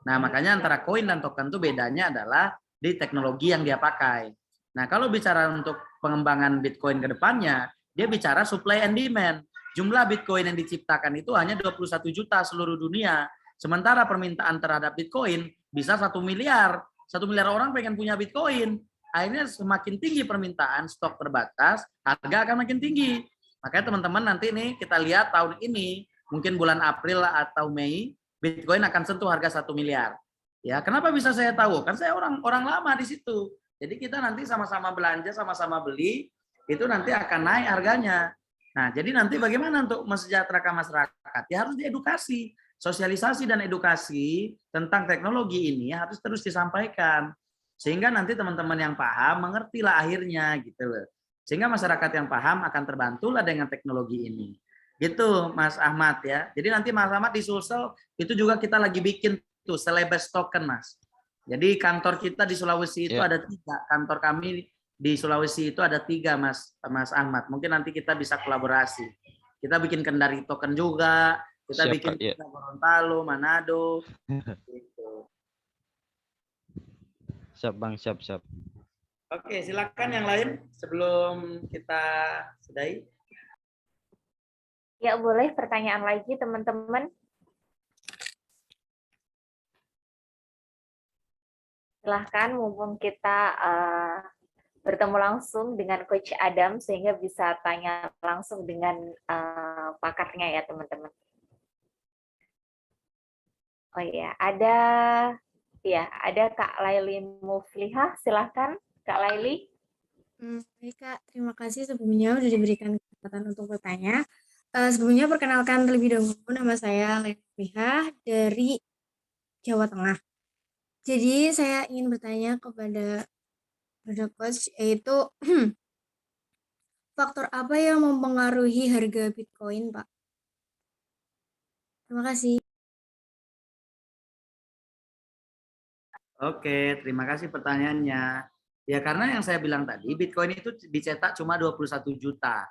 [SPEAKER 2] Nah, makanya antara koin dan token itu bedanya adalah di teknologi yang dia pakai. Nah, kalau bicara untuk pengembangan Bitcoin ke depannya, dia bicara supply and demand. Jumlah Bitcoin yang diciptakan itu hanya 21 juta seluruh dunia. Sementara permintaan terhadap Bitcoin bisa 1 miliar. 1 miliar orang pengen punya Bitcoin. Akhirnya semakin tinggi permintaan, stok terbatas, harga akan makin tinggi. Makanya teman-teman nanti nih kita lihat tahun ini, mungkin bulan April atau Mei, Bitcoin akan sentuh harga 1 miliar. Ya, kenapa bisa saya tahu? Kan saya orang lama di situ. Jadi kita nanti sama-sama belanja, sama-sama beli, itu nanti akan naik harganya. Nah, jadi nanti bagaimana untuk mesejahterakan masyarakat? Ya harus diedukasi. Sosialisasi dan edukasi tentang teknologi ini harus terus disampaikan. Sehingga nanti teman-teman yang paham mengertilah akhirnya gitu loh. Sehingga masyarakat yang paham akan terbantulah dengan teknologi ini. Gitu Mas Ahmad ya. Jadi nanti Mas Ahmad di Sulsel itu juga kita lagi bikin tuh Celebes token Mas. Jadi kantor kita di Sulawesi itu ada 3. Kantor kami di Sulawesi itu ada 3 Mas Ahmad. Mungkin nanti kita bisa kolaborasi. Kita bikin Kendari token juga. Kita bikin Gorontalo, Manado. Gitu.
[SPEAKER 5] Siap Bang, siap.
[SPEAKER 2] Oke, silakan yang lain sebelum kita sudahi.
[SPEAKER 3] Ya, boleh pertanyaan lagi teman-teman. Silahkan, mumpung kita bertemu langsung dengan Coach Adam sehingga bisa tanya langsung dengan pakarnya ya teman-teman. Oh iya, ada Kak Laili Mufliha, silahkan Kak Laili.
[SPEAKER 12] Baik Kak, terima kasih sebelumnya sudah diberikan kesempatan untuk bertanya. Sebelumnya perkenalkan terlebih dahulu, nama saya Laili Mufliha dari Jawa Tengah. Jadi saya ingin bertanya kepada Coach, yaitu faktor apa yang mempengaruhi harga Bitcoin, Pak? Terima kasih.
[SPEAKER 2] Oke, terima kasih pertanyaannya. Ya karena yang saya bilang tadi, Bitcoin itu dicetak cuma 21 juta.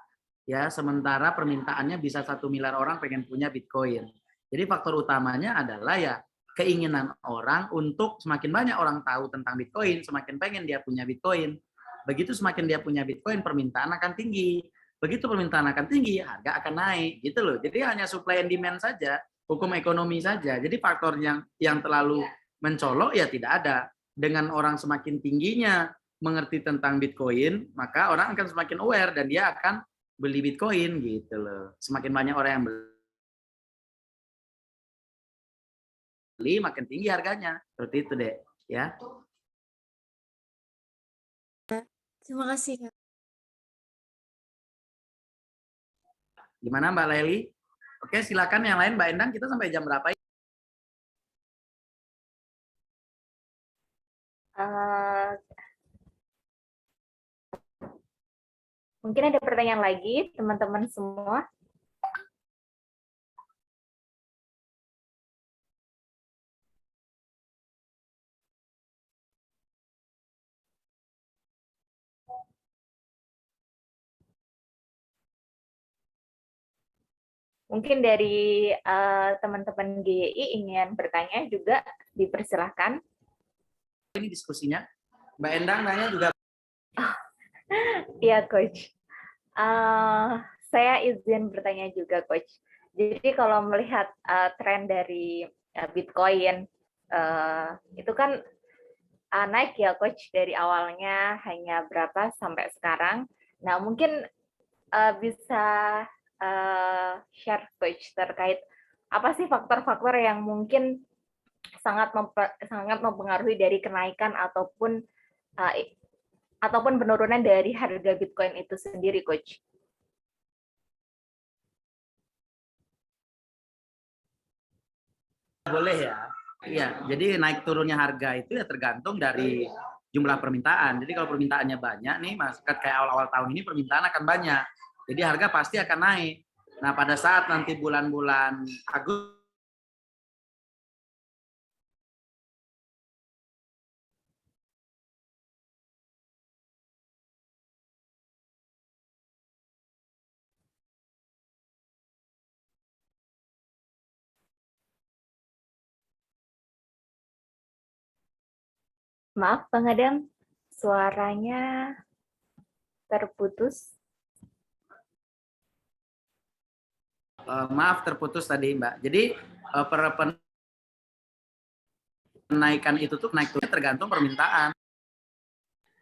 [SPEAKER 2] Ya, sementara permintaannya bisa 1 miliar orang pengen punya Bitcoin. Jadi faktor utamanya adalah ya keinginan orang untuk semakin banyak orang tahu tentang Bitcoin, semakin pengen dia punya Bitcoin. Begitu semakin dia punya Bitcoin, permintaan akan tinggi. Begitu permintaan akan tinggi, harga akan naik, gitu loh. Jadi hanya supply and demand saja, hukum ekonomi saja. Jadi faktor yang terlalu mencolok ya tidak ada. Dengan orang semakin tingginya mengerti tentang Bitcoin, maka orang akan semakin aware dan dia akan beli Bitcoin gitu loh. Semakin banyak orang yang beli, makin tinggi harganya. Seperti itu deh, ya.
[SPEAKER 12] Terima kasih, Kak.
[SPEAKER 2] Gimana Mbak Leli? Oke, silakan yang lain Mbak Endang, kita sampai jam berapa?
[SPEAKER 3] Mungkin ada pertanyaan lagi, teman-teman semua. Mungkin dari teman-teman GYI ingin bertanya juga, dipersilahkan.
[SPEAKER 2] Ini diskusinya. Mbak Endang nanya juga.
[SPEAKER 3] Iya, Coach. Saya izin bertanya juga, Coach. Jadi kalau melihat tren dari Bitcoin, itu kan naik ya, Coach, dari awalnya hanya berapa sampai sekarang. Nah, mungkin bisa share, Coach, terkait apa sih faktor-faktor yang mungkin sangat mempengaruhi dari kenaikan ataupun penurunan dari harga Bitcoin itu sendiri, Coach?
[SPEAKER 2] Boleh ya. Iya, jadi naik turunnya harga itu ya tergantung dari jumlah permintaan. Jadi kalau permintaannya banyak nih, Mas, kayak awal-awal tahun ini permintaan akan banyak. Jadi harga pasti akan naik. Nah, pada saat nanti bulan-bulan Agustus,
[SPEAKER 3] Maaf, Bang Adam, suaranya terputus.
[SPEAKER 2] maaf terputus tadi, Mbak. Jadi kenaikan itu tuh naik turunnya tergantung permintaan.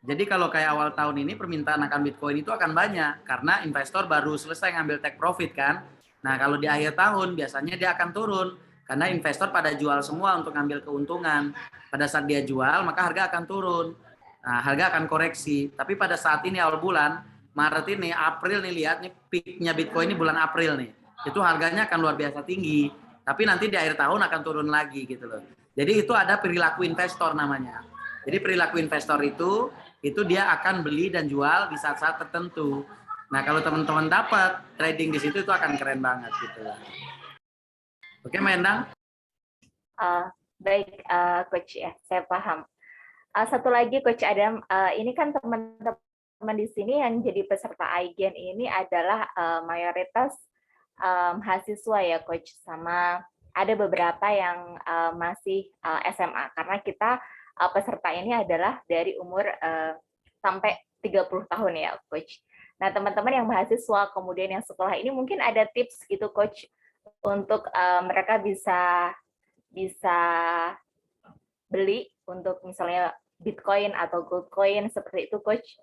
[SPEAKER 2] Jadi kalau kayak awal tahun ini permintaan akan Bitcoin itu akan banyak karena investor baru selesai ngambil take profit kan. Nah, kalau di akhir tahun biasanya dia akan turun karena investor pada jual semua untuk ngambil keuntungan. Pada saat dia jual, maka harga akan turun. Nah, harga akan koreksi. Tapi pada saat ini awal bulan, Maret ini, April nih, lihat nih peak-nya Bitcoin ini bulan April nih. Itu harganya akan luar biasa tinggi. Tapi nanti di akhir tahun akan turun lagi gitu loh. Jadi itu ada perilaku investor namanya. Jadi perilaku investor itu dia akan beli dan jual di saat-saat tertentu. Nah, kalau teman-teman dapat trading di situ itu akan keren banget gitu lah. Oke, Mbak Endang?
[SPEAKER 3] Baik, Coach, ya, saya paham. Satu lagi, Coach Adam, ini kan teman-teman di sini yang jadi peserta IGEN ini adalah mayoritas mahasiswa ya, Coach, sama ada beberapa yang masih SMA, karena kita peserta ini adalah dari umur sampai 30 tahun ya, Coach. Nah, teman-teman yang mahasiswa, kemudian yang sekolah ini mungkin ada tips gitu, Coach, untuk mereka bisa beli untuk misalnya Bitcoin atau gold coin seperti itu, Coach.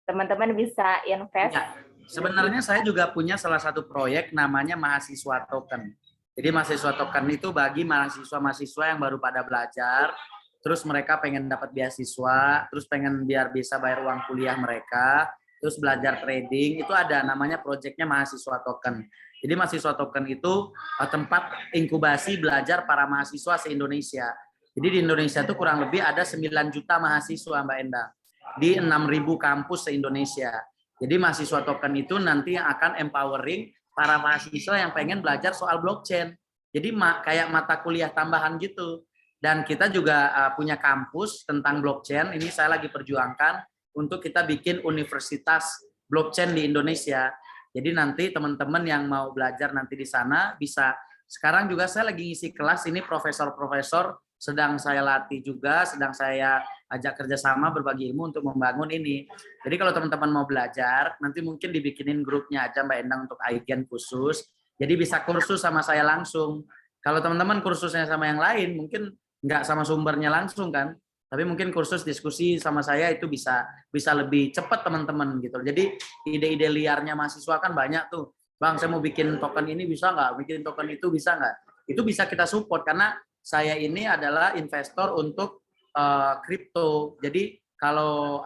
[SPEAKER 3] Teman-teman bisa invest.
[SPEAKER 2] Ya, sebenarnya saya juga punya salah satu proyek namanya Mahasiswa Token. Jadi mahasiswa token itu bagi mahasiswa-mahasiswa yang baru pada belajar, terus mereka pengen dapat beasiswa, terus pengen biar bisa bayar uang kuliah mereka, terus belajar trading, itu ada namanya proyeknya Mahasiswa Token. Jadi mahasiswa token itu tempat inkubasi belajar para mahasiswa se-Indonesia. Jadi di Indonesia itu kurang lebih ada 9 juta mahasiswa, Mbak Endang, di 6.000 kampus se-Indonesia. Jadi mahasiswa token itu nanti akan empowering para mahasiswa yang pengen belajar soal blockchain. Jadi kayak mata kuliah tambahan gitu. Dan kita juga punya kampus tentang blockchain. Ini saya lagi perjuangkan untuk kita bikin universitas blockchain di Indonesia. Jadi nanti teman-teman yang mau belajar nanti di sana bisa. Sekarang juga saya lagi ngisi kelas ini profesor-profesor sedang saya latih juga, sedang saya ajak kerjasama berbagi ilmu untuk membangun ini. Jadi kalau teman-teman mau belajar, nanti mungkin dibikinin grupnya aja Mbak Endang untuk IGEN khusus. Jadi bisa kursus sama saya langsung. Kalau teman-teman kursusnya sama yang lain, mungkin nggak sama sumbernya langsung kan. Tapi mungkin kursus diskusi sama saya itu bisa lebih cepat teman-teman gitu. Jadi ide-ide liarnya mahasiswa kan banyak tuh. Bang, saya mau bikin token ini bisa nggak? Bikin token itu bisa nggak? Itu bisa kita support karena saya ini adalah investor untuk kripto. Jadi kalau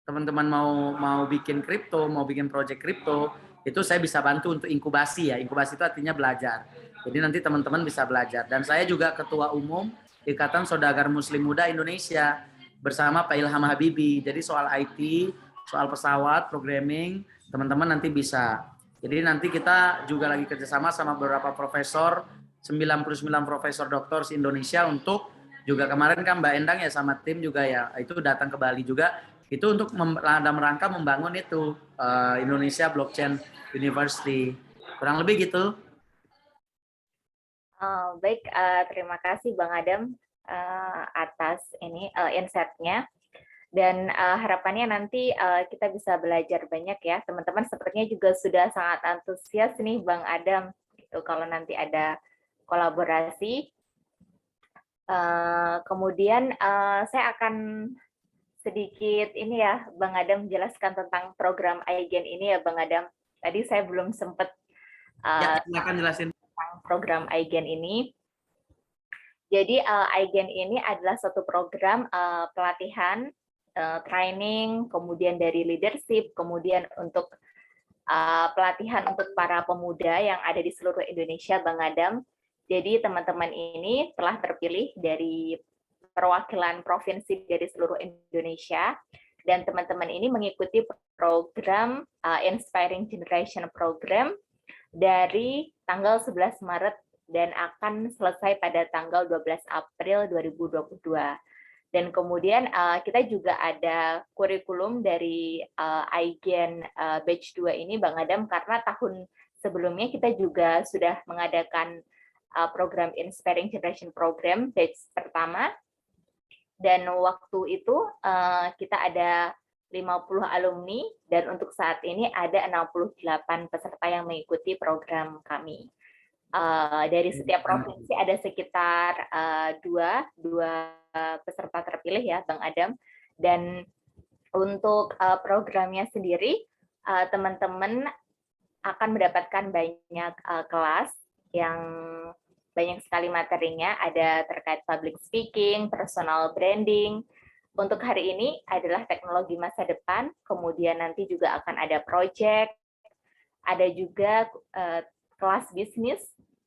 [SPEAKER 2] teman-teman mau bikin kripto, mau bikin project kripto, itu saya bisa bantu untuk inkubasi ya. Inkubasi itu artinya belajar. Jadi nanti teman-teman bisa belajar. Dan saya juga ketua umum Ikatan Saudagar Muslim Muda Indonesia bersama Pak Ilham Habibie. Jadi soal IT, soal pesawat, programming, teman-teman nanti bisa. Jadi nanti kita juga lagi kerjasama sama beberapa profesor, 99 profesor doktor se-Indonesia untuk juga kemarin kan Mbak Endang ya sama tim juga ya, itu datang ke Bali juga, itu untuk dalam rangka membangun itu Indonesia Blockchain University. Kurang lebih gitu.
[SPEAKER 3] Baik, terima kasih Bang Adam atas ini insight-nya. Dan harapannya nanti kita bisa belajar banyak ya. Teman-teman sepertinya juga sudah sangat antusias nih Bang Adam. Gitu, kalau nanti ada kolaborasi. Kemudian saya akan sedikit ini ya, Bang Adam menjelaskan tentang program iGen ini ya Bang Adam. Tadi saya belum sempat
[SPEAKER 2] Ya, silakan jelasin
[SPEAKER 3] tentang program iGen ini. Jadi iGen ini adalah suatu program pelatihan, training, kemudian dari leadership, kemudian untuk pelatihan untuk para pemuda yang ada di seluruh Indonesia, Bang Adam. Jadi teman-teman ini telah terpilih dari perwakilan provinsi dari seluruh Indonesia, dan teman-teman ini mengikuti program Inspiring Generation Program dari tanggal 11 Maret dan akan selesai pada tanggal 12 April 2022. Dan kemudian kita juga ada kurikulum dari iGen Batch 2 ini, Bang Adam, karena tahun sebelumnya kita juga sudah mengadakan program Inspiring Generation Program Batch pertama. Dan waktu itu kita ada 50 alumni, dan untuk saat ini ada 68 peserta yang mengikuti program kami. Dari setiap provinsi ada sekitar dua peserta terpilih ya, Bang Adam. Dan untuk programnya sendiri, teman-teman akan mendapatkan banyak kelas yang banyak sekali materinya, ada terkait public speaking, personal branding. Untuk hari ini adalah teknologi masa depan, kemudian nanti juga akan ada project, ada juga kelas bisnis,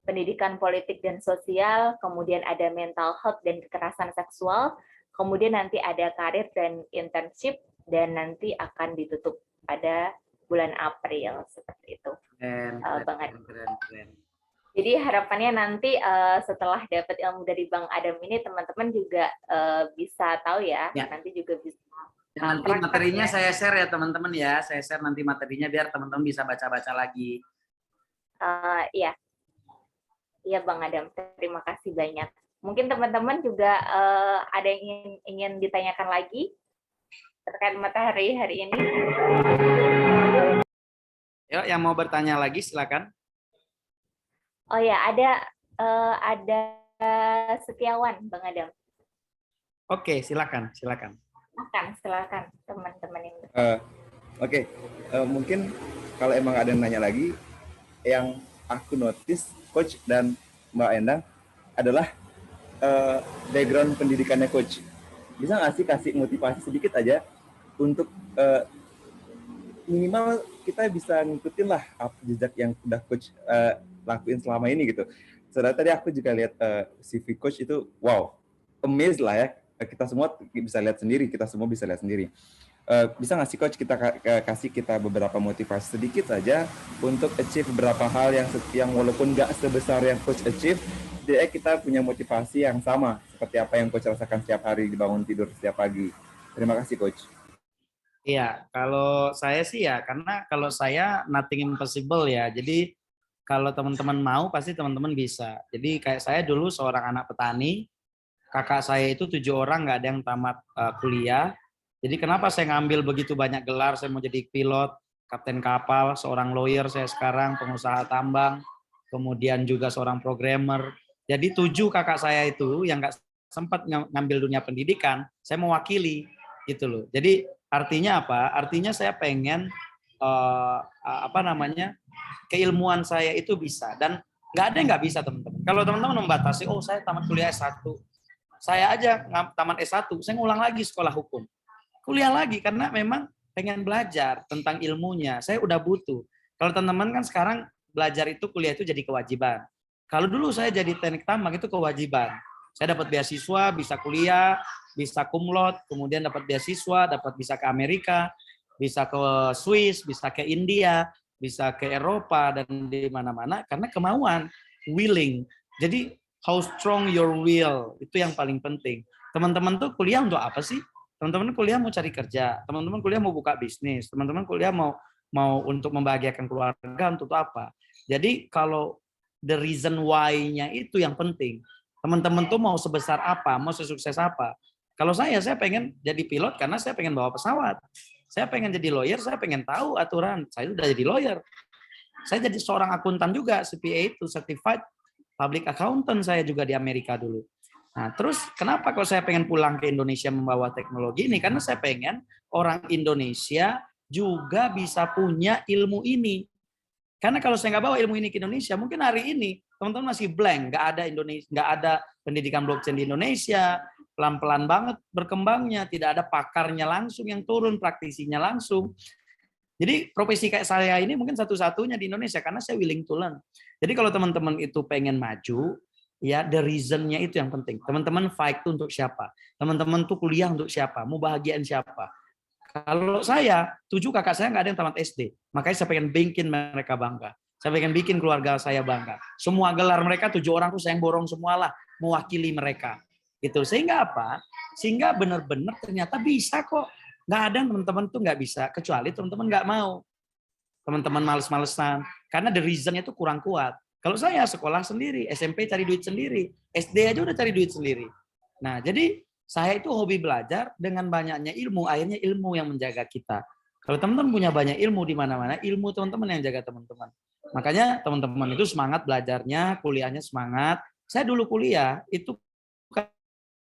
[SPEAKER 3] pendidikan politik dan sosial, kemudian ada mental health dan kekerasan seksual, kemudian nanti ada karir dan internship, dan nanti akan ditutup pada bulan April, seperti itu. Bang Adam. Jadi harapannya nanti setelah dapat ilmu dari Bang Adam ini, teman-teman juga bisa tahu ya, nanti juga bisa.
[SPEAKER 2] Nanti materinya saya share ya teman-teman ya, saya share nanti materinya biar teman-teman bisa baca-baca lagi.
[SPEAKER 3] Iya, iya Bang Adam, terima kasih banyak. Mungkin teman-teman juga ada yang ingin ditanyakan lagi terkait materi hari ini.
[SPEAKER 2] Yuk, yang mau bertanya lagi silakan.
[SPEAKER 3] Oh ya, ada Setiawan, Bang Adam.
[SPEAKER 2] Oke, silakan.
[SPEAKER 3] Silakan teman-teman ini.
[SPEAKER 10] Oke, mungkin kalau emang ada yang nanya lagi, yang aku notice Coach dan Mbak Endang adalah background pendidikannya Coach. Bisa nggak sih kasih motivasi sedikit aja untuk minimal kita bisa ngikutin lah apa jejak yang udah Coach lakuin selama ini gitu. Soalnya tadi aku juga lihat CV Coach itu, wow, amazed lah ya. Kita semua bisa lihat sendiri, bisa nggak sih Coach kita kasih kita beberapa motivasi sedikit saja untuk achieve beberapa hal yang walaupun nggak sebesar yang Coach achieve, jadi kita punya motivasi yang sama seperti apa yang Coach rasakan setiap hari dibangun tidur setiap pagi. Terima kasih Coach.
[SPEAKER 2] Iya, kalau saya sih ya, karena kalau saya nothing impossible ya, jadi kalau teman-teman mau, pasti teman-teman bisa. Jadi kayak saya dulu seorang anak petani, kakak saya itu 7 orang nggak ada yang tamat kuliah. Jadi kenapa saya ngambil begitu banyak gelar, saya mau jadi pilot, kapten kapal, seorang lawyer saya sekarang, pengusaha tambang, kemudian juga seorang programmer. Jadi 7 kakak saya itu yang nggak sempat ngambil dunia pendidikan, saya mewakili gitu loh. Jadi artinya apa? Artinya saya pengen keilmuan saya itu bisa, dan nggak ada yang nggak bisa teman-teman. Kalau teman-teman membatasi, oh saya tamat kuliah S1, saya aja tamat S1, saya ngulang lagi sekolah hukum, kuliah lagi karena memang pengen belajar tentang ilmunya. Saya udah butuh. Kalau teman-teman kan sekarang belajar itu, kuliah itu jadi kewajiban. Kalau dulu saya jadi teknik tambang itu kewajiban. Saya dapat beasiswa, bisa kuliah, bisa cum laude, kemudian dapat beasiswa, dapat bisa ke Amerika, bisa ke Swiss, bisa ke India, bisa ke Eropa, dan di mana-mana karena kemauan, willing. Jadi how strong your will, itu yang paling penting. Teman-teman tuh kuliah untuk apa sih? Teman-teman kuliah mau cari kerja, teman-teman kuliah mau buka bisnis, teman-teman kuliah mau mau untuk membahagiakan keluarga, untuk apa. Jadi kalau the reason why-nya itu yang penting. Teman-teman tuh mau sebesar apa, mau sesukses apa. Kalau saya pengen jadi pilot karena saya pengen bawa pesawat. Saya pengen jadi lawyer, saya pengen tahu aturan. Saya udah jadi lawyer. Saya jadi seorang akuntan juga, CPA itu, Certified Public Accountant saya juga di Amerika dulu. Nah, terus kenapa kalau saya pengen pulang ke Indonesia membawa teknologi ini? Karena saya pengen orang Indonesia juga bisa punya ilmu ini. Karena kalau saya nggak bawa ilmu ini ke Indonesia, mungkin hari ini teman-teman masih blank, nggak ada pendidikan blockchain di Indonesia, pelan-pelan banget berkembangnya, tidak ada pakarnya langsung yang turun, praktisinya langsung. Jadi profesi kayak saya ini mungkin satu-satunya di Indonesia karena saya willing to learn. Jadi kalau teman-teman itu pengen maju, ya the reason-nya itu yang penting. Teman-teman fight tuh untuk siapa? Teman-teman tuh kuliah untuk siapa? Mau bahagiain siapa? Kalau saya, 7 kakak saya nggak ada yang tamat SD. Makanya saya pengen bikin mereka bangga. Saya pengen bikin keluarga saya bangga. Semua gelar mereka 7 orang tuh saya yang borong semualah mewakili mereka. Gitu. Sehingga apa? Sehingga benar-benar ternyata bisa kok. Nggak ada teman-teman tuh nggak bisa. Kecuali teman-teman nggak mau. Teman-teman males-malesan. Karena the reason-nya itu kurang kuat. Kalau saya sekolah sendiri, SMP cari duit sendiri. SD aja udah cari duit sendiri. Nah, jadi saya itu hobi belajar dengan banyaknya ilmu, akhirnya ilmu yang menjaga kita. Kalau teman-teman punya banyak ilmu di mana-mana, ilmu teman-teman yang jaga teman-teman. Makanya teman-teman itu semangat belajarnya, kuliahnya semangat. Saya dulu kuliah itu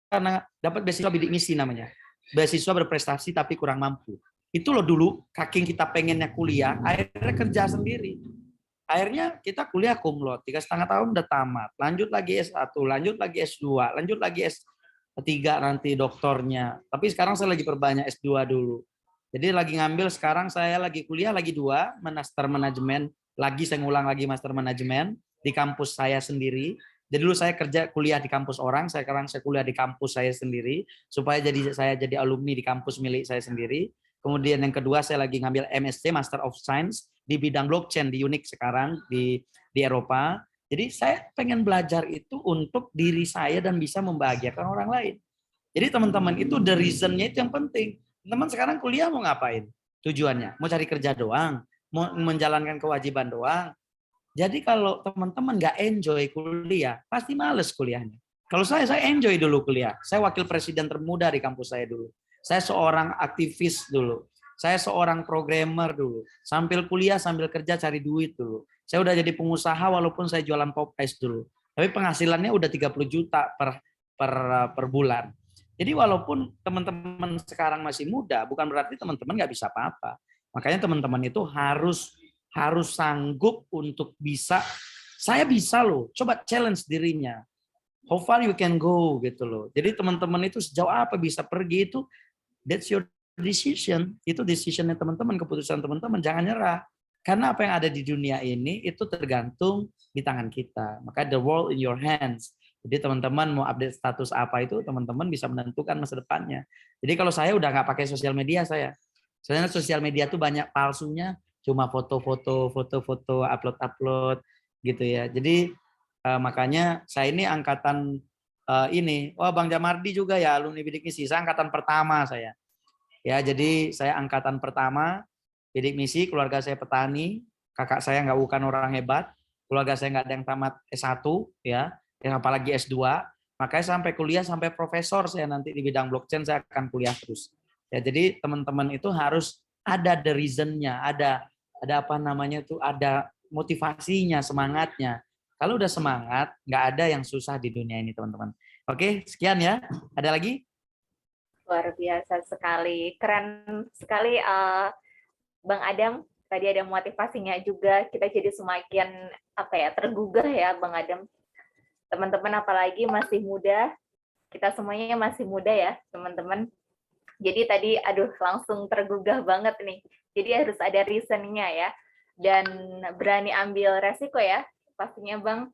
[SPEAKER 2] karena dapat beasiswa bidik misi namanya. Beasiswa berprestasi tapi kurang mampu. Itu loh dulu, kaking kita pengennya kuliah, akhirnya kerja sendiri. Akhirnya kita kuliah cum laude, 3,5 tahun udah tamat. Lanjut lagi S1, lanjut lagi S2, lanjut lagi S3 nanti doktornya. Tapi sekarang saya lagi perbanyak S2 dulu. Jadi lagi ngambil sekarang saya lagi kuliah lagi 2, master manajemen. Lagi saya ngulang lagi master manajemen di kampus saya sendiri. Jadi dulu saya kerja kuliah di kampus orang, sekarang saya kuliah di kampus saya sendiri supaya saya jadi alumni di kampus milik saya sendiri. Kemudian yang kedua saya lagi ngambil MSc Master of Science di bidang blockchain di Unix sekarang di Eropa. Jadi saya pengen belajar itu untuk diri saya dan bisa membahagiakan orang lain. Jadi teman-teman itu the reason-nya itu yang penting. Teman sekarang kuliah mau ngapain? Tujuannya mau cari kerja doang, mau menjalankan kewajiban doang. Jadi kalau teman-teman nggak enjoy kuliah, pasti males kuliahnya. Kalau saya enjoy dulu kuliah. Saya wakil presiden termuda di kampus saya dulu. Saya seorang aktivis dulu. Saya seorang programmer dulu. Sambil kuliah, sambil kerja cari duit dulu. Saya udah jadi pengusaha walaupun saya jualan pop ice dulu. Tapi penghasilannya udah 30 juta per bulan. Jadi walaupun teman-teman sekarang masih muda, bukan berarti teman-teman nggak bisa apa-apa. Makanya teman-teman itu harus sanggup untuk bisa, saya bisa loh, coba challenge dirinya. How far you can go gitu loh. Jadi teman-teman itu sejauh apa bisa pergi itu, that's your decision. Itu decisionnya teman-teman, keputusan teman-teman, jangan nyerah. Karena apa yang ada di dunia ini itu tergantung di tangan kita. Maka the world in your hands. Jadi teman-teman mau update status apa itu, teman-teman bisa menentukan masa depannya. Jadi kalau saya udah nggak pakai sosial media saya. Soalnya sosial media tuh banyak palsunya, cuma foto-foto, upload gitu ya. Jadi makanya saya ini angkatan ini, wah Bang Jamardi juga ya alumni bidik misi. Saya angkatan pertama saya. Ya, jadi saya angkatan pertama bidik misi, keluarga saya petani, kakak saya bukan orang hebat, keluarga saya nggak ada yang tamat S1 ya, yang apalagi S2. Makanya sampai kuliah sampai profesor saya nanti di bidang blockchain saya akan kuliah terus. Ya, jadi teman-teman itu harus ada the reason-nya, ada apa namanya itu, ada motivasinya, semangatnya. Kalau udah semangat, nggak ada yang susah di dunia ini, teman-teman. Oke, sekian ya. Ada lagi?
[SPEAKER 3] Luar biasa sekali, keren sekali Bang Adam. Tadi ada motivasinya juga, kita jadi semakin tergugah ya Bang Adam. Teman-teman apalagi masih muda, kita semuanya masih muda ya teman-teman. Jadi tadi langsung tergugah banget nih. Jadi harus ada reason-nya ya. Dan berani ambil resiko ya pastinya Bang.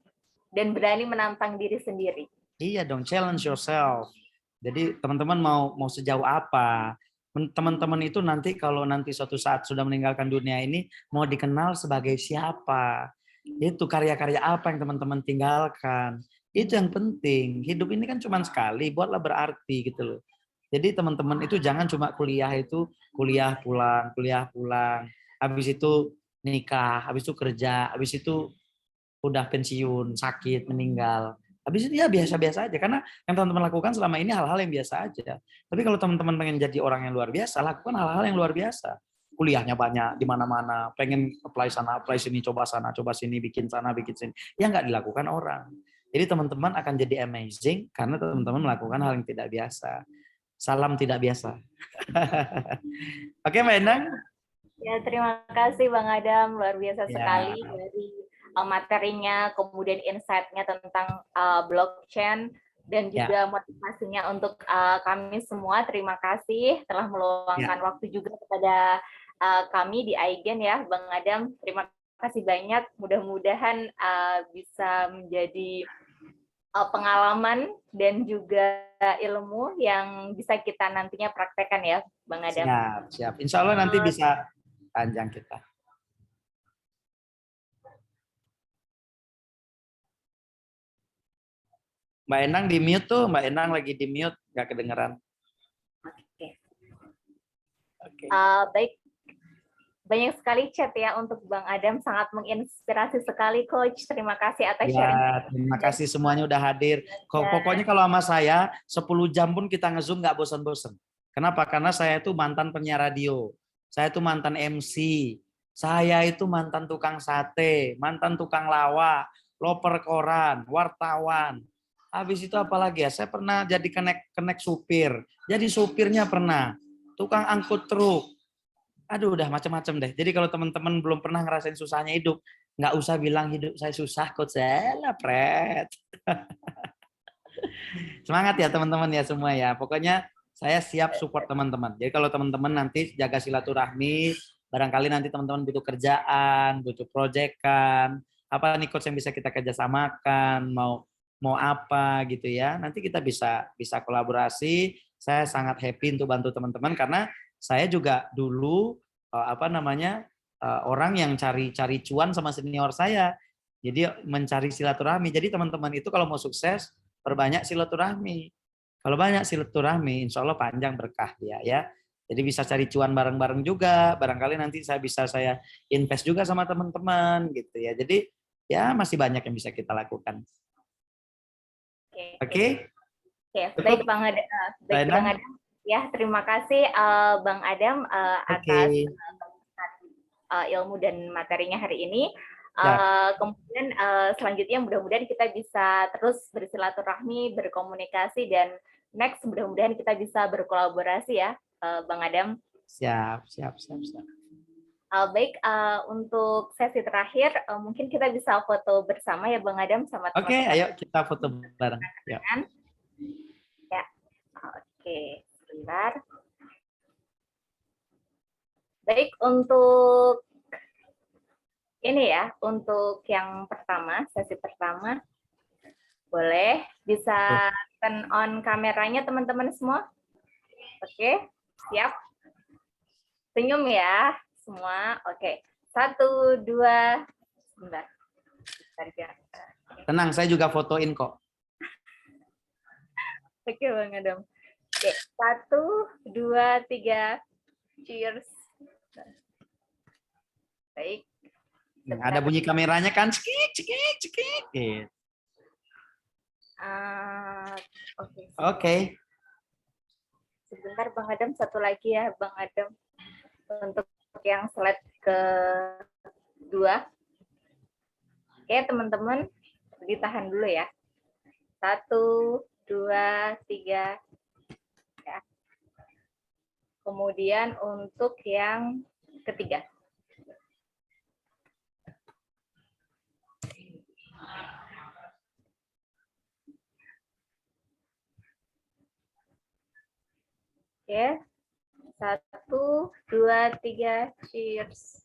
[SPEAKER 3] Dan berani menantang diri sendiri.
[SPEAKER 2] Iya dong, challenge yourself. Jadi teman-teman mau sejauh apa? Teman-teman itu nanti kalau nanti suatu saat sudah meninggalkan dunia ini mau dikenal sebagai siapa? Itu karya-karya apa yang teman-teman tinggalkan? Itu yang penting. Hidup ini kan cuma sekali, buatlah berarti gitu loh. Jadi teman-teman itu jangan cuma kuliah pulang. habis itu nikah, habis itu kerja, habis itu udah pensiun, sakit, meninggal. Habis itu ya biasa-biasa aja, karena yang teman-teman lakukan selama ini hal-hal yang biasa aja. Tapi kalau teman-teman pengen jadi orang yang luar biasa, lakukan hal-hal yang luar biasa. Kuliahnya banyak di mana-mana, pengen apply sana, apply sini, coba sana, coba sini, bikin sana, bikin sini. Ya nggak dilakukan orang. Jadi teman-teman akan jadi amazing karena teman-teman melakukan hal yang tidak biasa. Salam tidak biasa. Oke, Mbak Endang?
[SPEAKER 3] Ya, terima kasih Bang Adam, luar biasa
[SPEAKER 2] Ya.
[SPEAKER 3] sekali dari materinya, kemudian insight-nya tentang blockchain, dan juga motivasinya untuk kami semua. Terima kasih telah meluangkan waktu juga kepada kami di Aigen ya, Bang Adam. Terima kasih banyak. Mudah-mudahan bisa menjadi pengalaman dan juga ilmu yang bisa kita nantinya praktekkan ya, Bang Adam.
[SPEAKER 2] Siap. Insya Allah nanti bisa panjang kita. Mbak Endang di mute tuh, Mbak Endang lagi di mute, nggak kedengeran.
[SPEAKER 3] Oke. Baik, banyak sekali chat ya untuk Bang Adam, sangat menginspirasi sekali Coach. Terima kasih atas sharing.
[SPEAKER 2] Terima kasih semuanya udah hadir. Pokoknya kalau sama saya 10 jam pun kita nge-zoom nggak bosan-bosan. Kenapa? Karena saya itu mantan penyiar radio, saya itu mantan MC, saya itu mantan tukang sate, mantan tukang lawak, loper koran, wartawan. Habis itu apalagi ya, saya pernah jadi kenek supir, jadi supirnya pernah, tukang angkut truk. Aduh, udah macam-macam deh. Jadi kalau teman-teman belum pernah ngerasain susahnya hidup, nggak usah bilang hidup saya susah, Coach. Lah, Pret. Semangat ya teman-teman ya semua ya. Pokoknya saya siap support teman-teman. Jadi kalau teman-teman nanti jaga silaturahmi, barangkali nanti teman-teman butuh kerjaan, butuh proyekan, apa nih Coach yang bisa kita kerjasamakan, mau apa gitu ya. Nanti kita bisa kolaborasi. Saya sangat happy untuk bantu teman-teman karena saya juga dulu orang yang cari cuan sama senior saya. Jadi mencari silaturahmi. Jadi teman-teman itu kalau mau sukses perbanyak silaturahmi. Kalau banyak silaturahmi, insya Allah panjang berkah dia ya. Jadi bisa cari cuan bareng-bareng juga. Barangkali nanti saya invest juga sama teman-teman gitu ya. Jadi ya masih banyak yang bisa kita lakukan. Oke.
[SPEAKER 3] Baik Bang Adam. Bang Adam. Ya, terima kasih Bang Adam atas ilmu dan materinya hari ini. Kemudian selanjutnya mudah-mudahan kita bisa terus bersilaturahmi, berkomunikasi, dan next mudah-mudahan kita bisa berkolaborasi ya, Bang Adam.
[SPEAKER 2] Siap.
[SPEAKER 3] Baik, untuk sesi terakhir mungkin kita bisa foto bersama ya Bang Adam sama teman-teman.
[SPEAKER 2] Oke, ayo kita foto bareng. Ya.
[SPEAKER 3] Oke, sebentar. Baik, untuk ini ya, untuk yang pertama, sesi pertama, boleh bisa turn on kameranya teman-teman semua. Oke, siap. Senyum ya semua. Oke, 1, 2, sebentar.
[SPEAKER 2] Tenang, saya juga fotoin kok.
[SPEAKER 3] Oke Bang Adam. Oke, 1, 2, 3, cheers. Baik.
[SPEAKER 2] Ada bunyi kameranya kan, cekik. Oke.
[SPEAKER 3] Sebentar Bang Adam, satu lagi ya Bang Adam. Untuk yang slide kedua. Oke teman-teman, ditahan dulu ya. 1, 2, 3. Ya. Kemudian untuk yang ketiga. Oke, 1, 2, 3, cheers.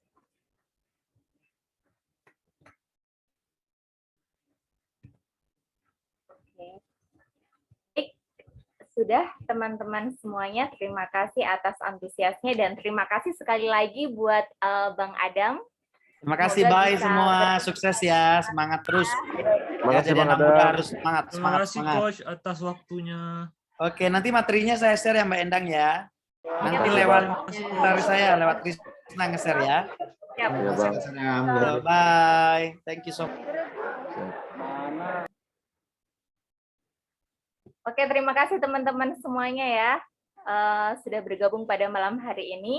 [SPEAKER 3] Oke. Sudah teman-teman semuanya, terima kasih atas antusiasnya dan terima kasih sekali lagi buat Bang Adam.
[SPEAKER 2] Terima kasih, bye semua, sukses ya, semangat terus.
[SPEAKER 10] Terima kasih Bang Adam.
[SPEAKER 2] Harus semangat.
[SPEAKER 9] Terima kasih Coach atas waktunya.
[SPEAKER 2] Oke, nanti materinya saya share ya Mbak Endang ya. Nanti lewat dari saya, lewat senang nge-share ya.
[SPEAKER 3] Siap.
[SPEAKER 4] Iya Bang.
[SPEAKER 2] Bye. Thank you so much.
[SPEAKER 3] Oke, terima kasih teman-teman semuanya ya. Sudah bergabung pada malam hari ini.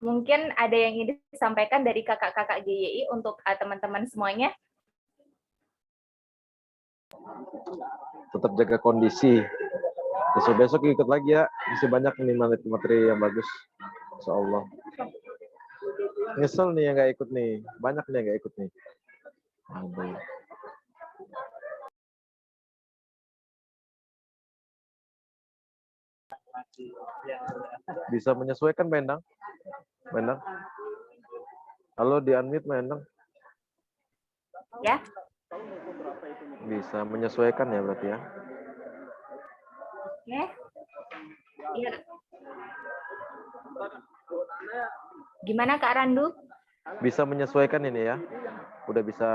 [SPEAKER 3] Mungkin ada yang ingin disampaikan dari kakak-kakak GYI untuk teman-teman semuanya.
[SPEAKER 13] Tetap jaga kondisi. Besok-besok ikut lagi ya. Masih banyak nih materi yang bagus. Insya Allah. Nyesel nih yang nggak ikut nih. Banyak nih yang nggak ikut nih. Aduh. Bisa menyesuaikan Mendang? Mendang? Halo, di-unmute Mendang?
[SPEAKER 3] Ya.
[SPEAKER 13] Bisa menyesuaikan ya berarti ya?
[SPEAKER 3] Oke. Iya. Gimana Kak Randu?
[SPEAKER 13] Bisa menyesuaikan ini ya? Udah bisa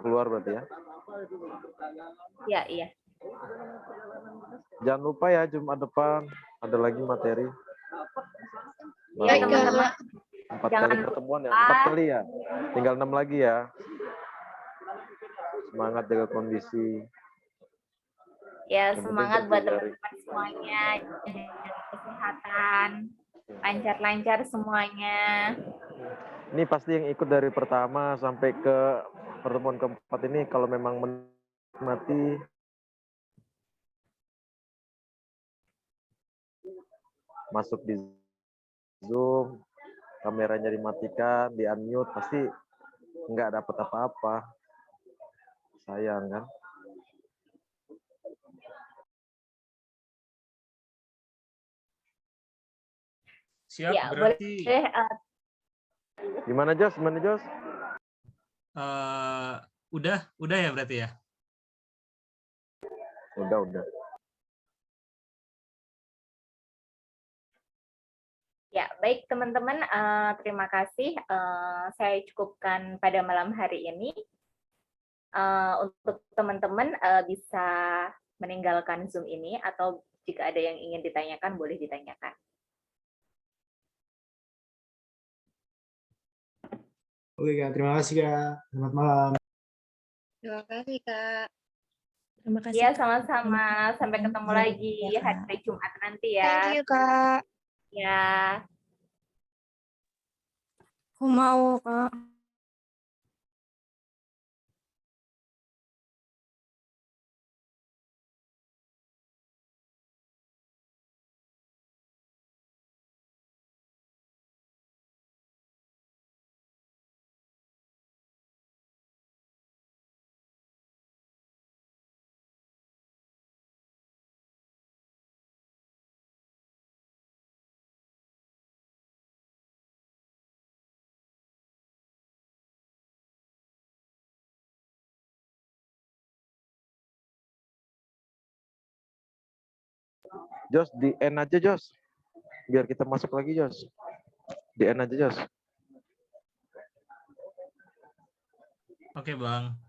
[SPEAKER 13] keluar berarti ya?
[SPEAKER 3] Iya, iya.
[SPEAKER 13] Jangan lupa ya Jumat depan ada lagi materi.
[SPEAKER 3] Ya, teman-teman.
[SPEAKER 13] 4
[SPEAKER 3] Jangan
[SPEAKER 13] kali pertemuan ya?
[SPEAKER 3] lupa.
[SPEAKER 13] 4 kali ya? Tinggal 6 lagi ya? Semangat jaga kondisi.
[SPEAKER 3] Ya,
[SPEAKER 13] Yang penting
[SPEAKER 3] semangat buat
[SPEAKER 13] terhindari.
[SPEAKER 3] teman-teman semuanya. Jaga kesehatan. Lancar-lancar semuanya.
[SPEAKER 13] Ini pasti yang ikut dari pertama sampai ke pertemuan keempat ini kalau memang menikmati masuk di Zoom, kameranya dimatikan, di-unmute, pasti nggak dapat apa-apa. Sayang kan?
[SPEAKER 9] Siap,
[SPEAKER 3] Ya,
[SPEAKER 9] berarti
[SPEAKER 3] boleh.
[SPEAKER 13] Gimana Jos? Gimana Jos?
[SPEAKER 9] udah ya berarti ya?
[SPEAKER 13] Udah.
[SPEAKER 3] Ya, baik teman-teman, terima kasih. Saya cukupkan pada malam hari ini. Untuk teman-teman bisa meninggalkan Zoom ini atau jika ada yang ingin ditanyakan, boleh ditanyakan.
[SPEAKER 14] Oke Kak, terima kasih Kak. Selamat malam.
[SPEAKER 12] Terima kasih Kak.
[SPEAKER 6] Terima kasih.
[SPEAKER 3] Ya,
[SPEAKER 6] Kak.
[SPEAKER 3] sama-sama. Sampai ketemu lagi
[SPEAKER 6] Ya, Kak.
[SPEAKER 3] hari Jumat nanti ya.
[SPEAKER 12] Thank you Kak.
[SPEAKER 3] Ya.
[SPEAKER 12] Aku mau Kak.
[SPEAKER 13] Jos, di end aja Jos. Biar kita masuk lagi Jos. Di end aja Jos.
[SPEAKER 9] Oke Bang.